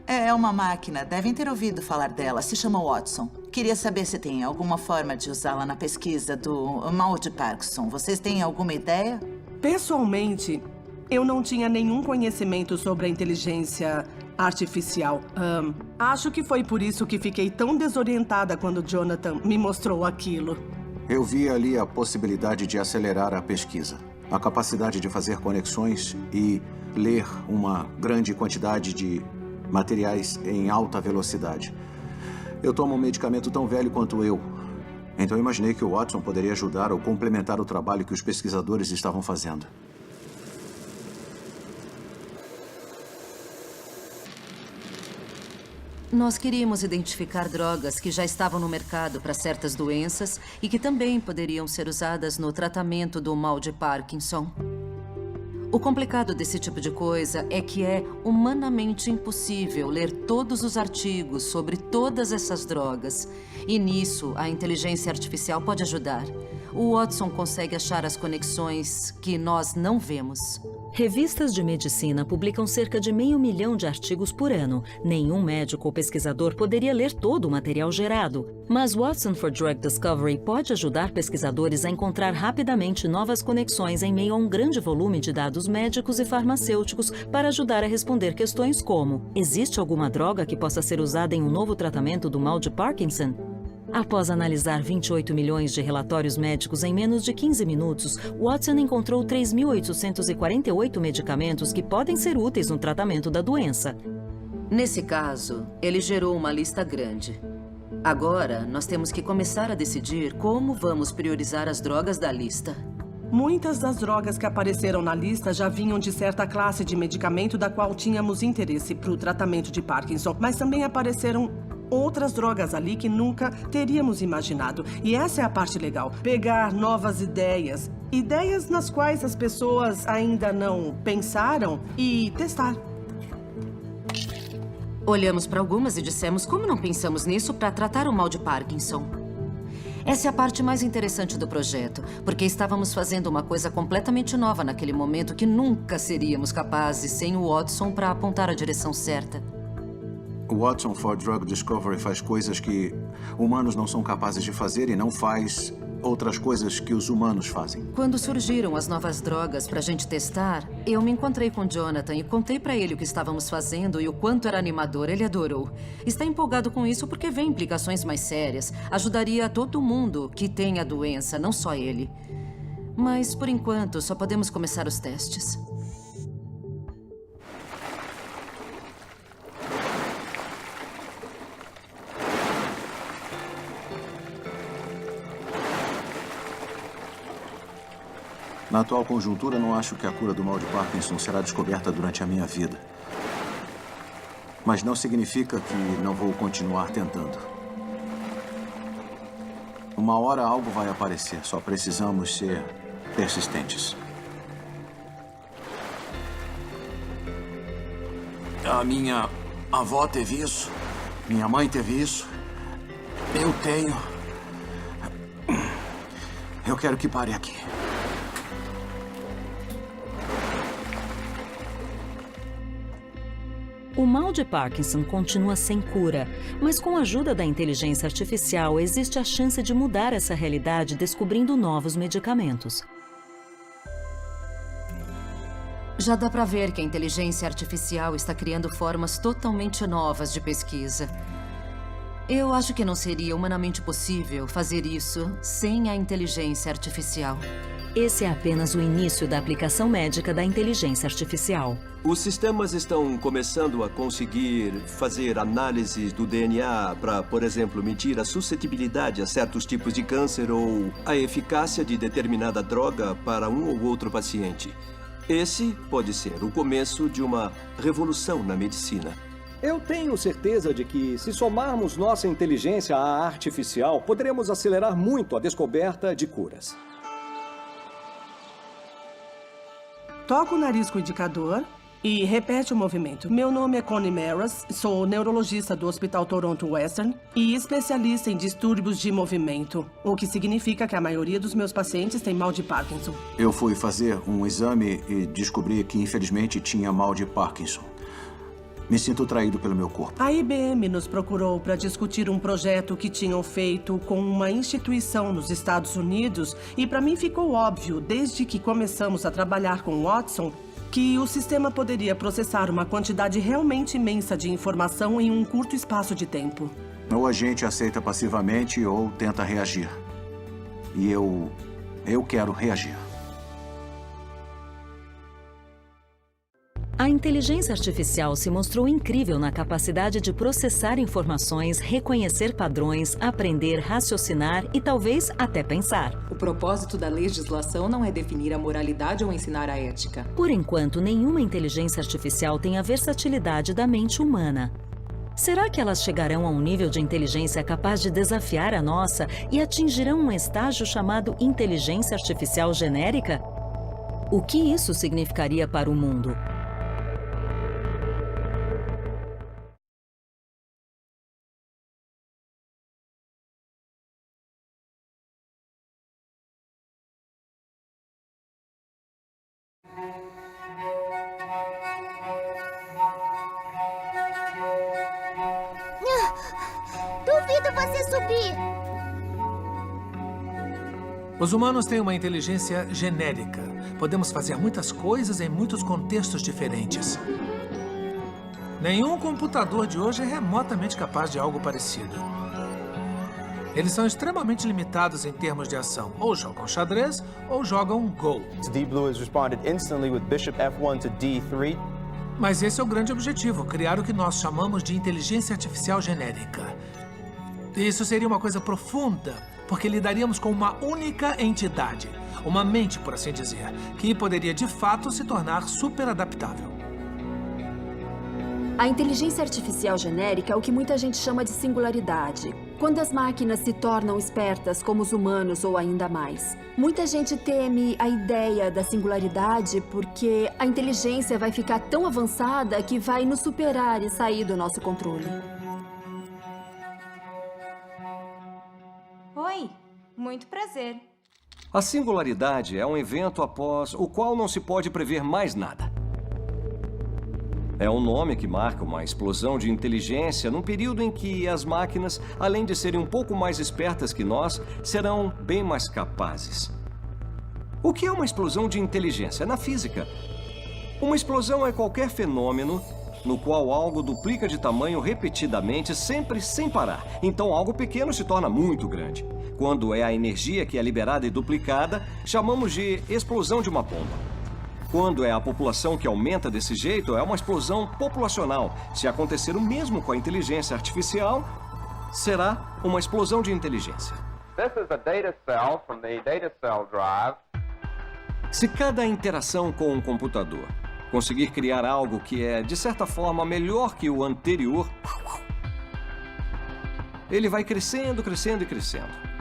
É uma máquina. Devem ter ouvido falar dela. Se chama Watson. Queria saber se tem alguma forma de usá-la na pesquisa do mal de Parkinson. Vocês têm alguma ideia? Pessoalmente, eu não tinha nenhum conhecimento sobre a inteligência artificial. Acho que foi por isso que fiquei tão desorientada quando Jonathan me mostrou aquilo. Eu vi ali a possibilidade de acelerar a pesquisa. A capacidade de fazer conexões e ler uma grande quantidade de materiais em alta velocidade. Eu tomo um medicamento tão velho quanto eu. Então imaginei que o Watson poderia ajudar ou complementar o trabalho que os pesquisadores estavam fazendo. Nós queríamos identificar drogas que já estavam no mercado para certas doenças e que também poderiam ser usadas no tratamento do mal de Parkinson. O complicado desse tipo de coisa é que é humanamente impossível ler todos os artigos sobre todas essas drogas. E nisso, a inteligência artificial pode ajudar. O Watson consegue achar as conexões que nós não vemos. Revistas de medicina publicam cerca de 500 mil de artigos por ano. Nenhum médico ou pesquisador poderia ler todo o material gerado. Mas Watson for Drug Discovery pode ajudar pesquisadores a encontrar rapidamente novas conexões em meio a um grande volume de dados médicos e farmacêuticos para ajudar a responder questões como: existe alguma droga que possa ser usada em um novo tratamento do mal de Parkinson? Após analisar 28 milhões de relatórios médicos em menos de 15 minutos, Watson encontrou 3.848 medicamentos que podem ser úteis no tratamento da doença. Nesse caso, ele gerou uma lista grande. Agora, nós temos que começar a decidir como vamos priorizar as drogas da lista. Muitas das drogas que apareceram na lista já vinham de certa classe de medicamento da qual tínhamos interesse para o tratamento de Parkinson, mas também apareceram outras drogas ali que nunca teríamos imaginado. E essa é a parte legal. Pegar novas ideias. Ideias nas quais as pessoas ainda não pensaram e testar. Olhamos para algumas e dissemos: como não pensamos nisso para tratar o mal de Parkinson? Essa é a parte mais interessante do projeto, porque estávamos fazendo uma coisa completamente nova naquele momento que nunca seríamos capazes sem o Watson para apontar a direção certa. O Watson for Drug Discovery faz coisas que humanos não são capazes de fazer e não faz outras coisas que os humanos fazem. Quando surgiram as novas drogas para a gente testar, eu me encontrei com Jonathan e contei para ele o que estávamos fazendo e o quanto era animador. Ele adorou. Está empolgado com isso porque vê implicações mais sérias. Ajudaria todo mundo que tem a doença, não só ele. Mas, por enquanto, só podemos começar os testes. Na atual conjuntura, não acho que a cura do mal de Parkinson será descoberta durante a minha vida. Mas não significa que não vou continuar tentando. Uma hora algo vai aparecer, só precisamos ser persistentes. A minha avó teve isso, minha mãe teve isso, eu tenho. Eu quero que pare aqui. O mal de Parkinson continua sem cura, mas com a ajuda da inteligência artificial existe a chance de mudar essa realidade descobrindo novos medicamentos. Já dá para ver que a inteligência artificial está criando formas totalmente novas de pesquisa. Eu acho que não seria humanamente possível fazer isso sem a inteligência artificial. esse é apenas o início da aplicação médica da inteligência artificial. Os sistemas estão começando a conseguir fazer análises do DNA para, por exemplo, medir a suscetibilidade a certos tipos de câncer ou a eficácia de determinada droga para um ou outro paciente. Esse pode ser o começo de uma revolução na medicina. Eu tenho certeza de que, se somarmos nossa inteligência à artificial, poderemos acelerar muito a descoberta de curas. Toca o nariz com o indicador e repete o movimento. Meu nome é Connie Maras, sou neurologista do Hospital Toronto Western e especialista em distúrbios de movimento, o que significa que a maioria dos meus pacientes tem mal de Parkinson. Eu fui fazer um exame e descobri que, infelizmente, tinha mal de Parkinson. Me sinto traído pelo meu corpo. A IBM nos procurou para discutir um projeto que tinham feito com uma instituição nos Estados Unidos e para mim ficou óbvio, desde que começamos a trabalhar com Watson, que o sistema poderia processar uma quantidade realmente imensa de informação em um curto espaço de tempo. Ou a gente aceita passivamente ou tenta reagir. E eu quero reagir. A inteligência artificial se mostrou incrível na capacidade de processar informações, reconhecer padrões, aprender, raciocinar e talvez até pensar. O propósito da legislação não é definir a moralidade ou ensinar a ética. Por enquanto, nenhuma inteligência artificial tem a versatilidade da mente humana. Será que elas chegarão a um nível de inteligência capaz de desafiar a nossa e atingirão um estágio chamado inteligência artificial genérica? O que isso significaria para o mundo? Duvido você subir! Os humanos têm uma inteligência genérica. Podemos fazer muitas coisas em muitos contextos diferentes. Nenhum computador de hoje é remotamente capaz de algo parecido. Eles são extremamente limitados em termos de ação. Ou jogam xadrez, ou jogam Go. Deep Blue has responded instantly with Bishop F1 to D3. Mas esse é o grande objetivo, criar o que nós chamamos de inteligência artificial genérica. Isso seria uma coisa profunda, porque lidaríamos com uma única entidade, uma mente, por assim dizer, que poderia de fato se tornar super adaptável. A inteligência artificial genérica é o que muita gente chama de singularidade. Quando as máquinas se tornam espertas como os humanos ou ainda mais. Muita gente teme a ideia da singularidade porque a inteligência vai ficar tão avançada que vai nos superar e sair do nosso controle. Oi, muito prazer. A singularidade é um evento após o qual não se pode prever mais nada. É um nome que marca uma explosão de inteligência num período em que as máquinas, além de serem um pouco mais espertas que nós, serão bem mais capazes. O que é uma explosão de inteligência? Na física, uma explosão é qualquer fenômeno no qual algo duplica de tamanho repetidamente, sempre sem parar. Então, algo pequeno se torna muito grande. Quando é a energia que é liberada e duplicada, chamamos de explosão de uma bomba. Quando é a população que aumenta desse jeito, é uma explosão populacional. Se acontecer o mesmo com a inteligência artificial, será uma explosão de inteligência. This is a data cell from the data cell drive. Se cada interação com um computador conseguir criar algo que é, de certa forma, melhor que o anterior, ele vai crescendo, crescendo e crescendo.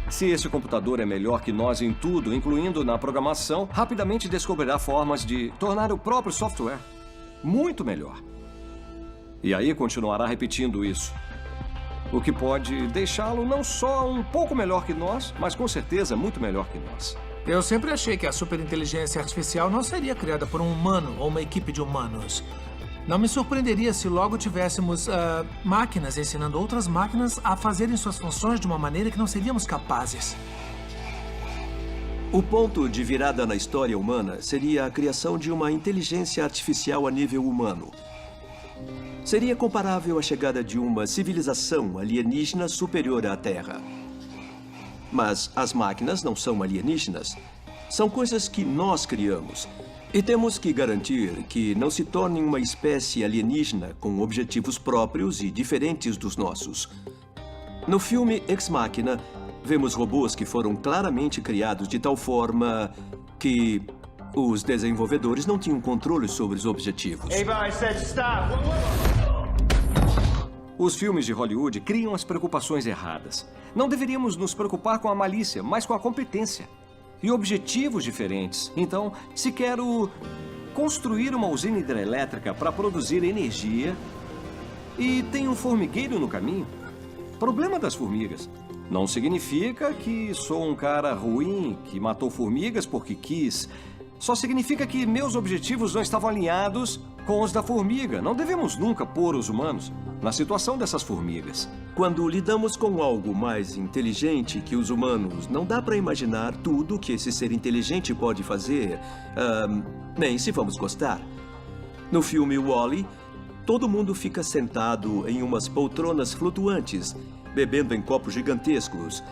Se esse computador é melhor que nós em tudo, incluindo na programação, rapidamente descobrirá formas de tornar o próprio software muito melhor. E aí continuará repetindo isso. O que pode deixá-lo não só um pouco melhor que nós, mas com certeza muito melhor que nós. Eu sempre achei que a superinteligência artificial não seria criada por um humano ou uma equipe de humanos. Não me surpreenderia se logo tivéssemos máquinas ensinando outras máquinas a fazerem suas funções de uma maneira que não seríamos capazes. O ponto de virada na história humana seria a criação de uma inteligência artificial a nível humano. Seria comparável à chegada de uma civilização alienígena superior à Terra. Mas as máquinas não são alienígenas. São coisas que nós criamos. E temos que garantir que não se tornem uma espécie alienígena com objetivos próprios e diferentes dos nossos. No filme Ex Machina, vemos robôs que foram claramente criados de tal forma que os desenvolvedores não tinham controle sobre os objetivos. Ava, I said stop. Os filmes de Hollywood criam as preocupações erradas. Não deveríamos nos preocupar com a malícia, mas com a competência. E objetivos diferentes. Então, se quero construir uma usina hidrelétrica para produzir energia e tem um formigueiro no caminho, problema das formigas. Não significa que sou um cara ruim que matou formigas porque quis. Só significa que meus objetivos não estavam alinhados com os da formiga. Não devemos nunca pôr os humanos na situação dessas formigas. Quando lidamos com algo mais inteligente que os humanos, não dá para imaginar tudo que esse ser inteligente pode fazer, nem se vamos gostar. No filme Wall-E, todo mundo fica sentado em umas poltronas flutuantes, bebendo em copos gigantescos.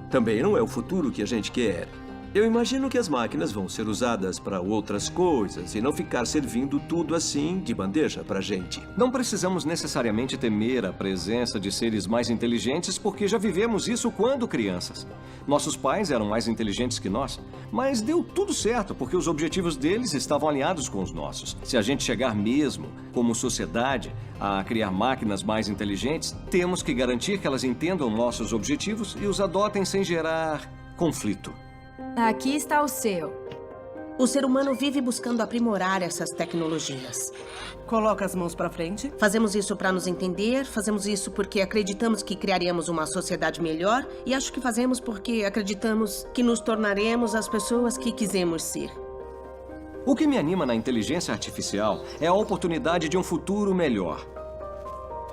Também não é o futuro que a gente quer. Eu imagino que as máquinas vão ser usadas para outras coisas e não ficar servindo tudo assim de bandeja para a gente. Não precisamos necessariamente temer a presença de seres mais inteligentes porque já vivemos isso quando crianças. Nossos pais eram mais inteligentes que nós, mas deu tudo certo porque os objetivos deles estavam alinhados com os nossos. Se a gente chegar mesmo, como sociedade, a criar máquinas mais inteligentes, temos que garantir que elas entendam nossos objetivos e os adotem sem gerar conflito. Aqui está o seu. O ser humano vive buscando aprimorar essas tecnologias. Coloca as mãos pra frente. Fazemos isso para nos entender, fazemos isso porque acreditamos que criaremos uma sociedade melhor e acho que fazemos porque acreditamos que nos tornaremos as pessoas que quisemos ser. O que me anima na inteligência artificial é a oportunidade de um futuro melhor.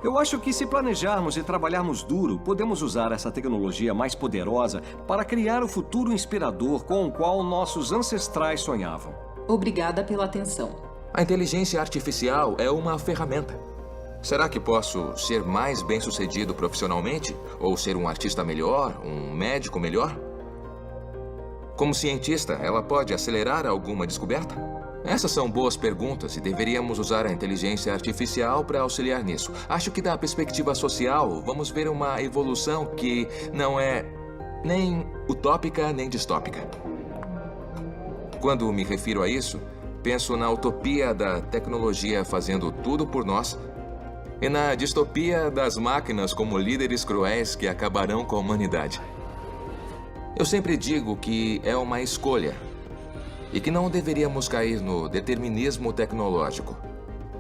Eu acho que se planejarmos e trabalharmos duro, podemos usar essa tecnologia mais poderosa para criar o futuro inspirador com o qual nossos ancestrais sonhavam. Obrigada pela atenção. A inteligência artificial é uma ferramenta. Será que posso ser mais bem-sucedido profissionalmente? Ou ser um artista melhor? Um médico melhor? Como cientista, ela pode acelerar alguma descoberta? Essas são boas perguntas e deveríamos usar a inteligência artificial para auxiliar nisso. Acho que da perspectiva social, vamos ver uma evolução que não é nem utópica nem distópica. Quando me refiro a isso, penso na utopia da tecnologia fazendo tudo por nós e na distopia das máquinas como líderes cruéis que acabarão com a humanidade. Eu sempre digo que é uma escolha e que não deveríamos cair no determinismo tecnológico.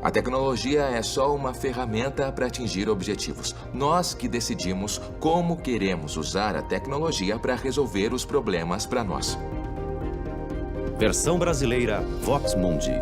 A tecnologia é só uma ferramenta para atingir objetivos. Nós que decidimos como queremos usar a tecnologia para resolver os problemas para nós. Versão brasileira Vox Mundi.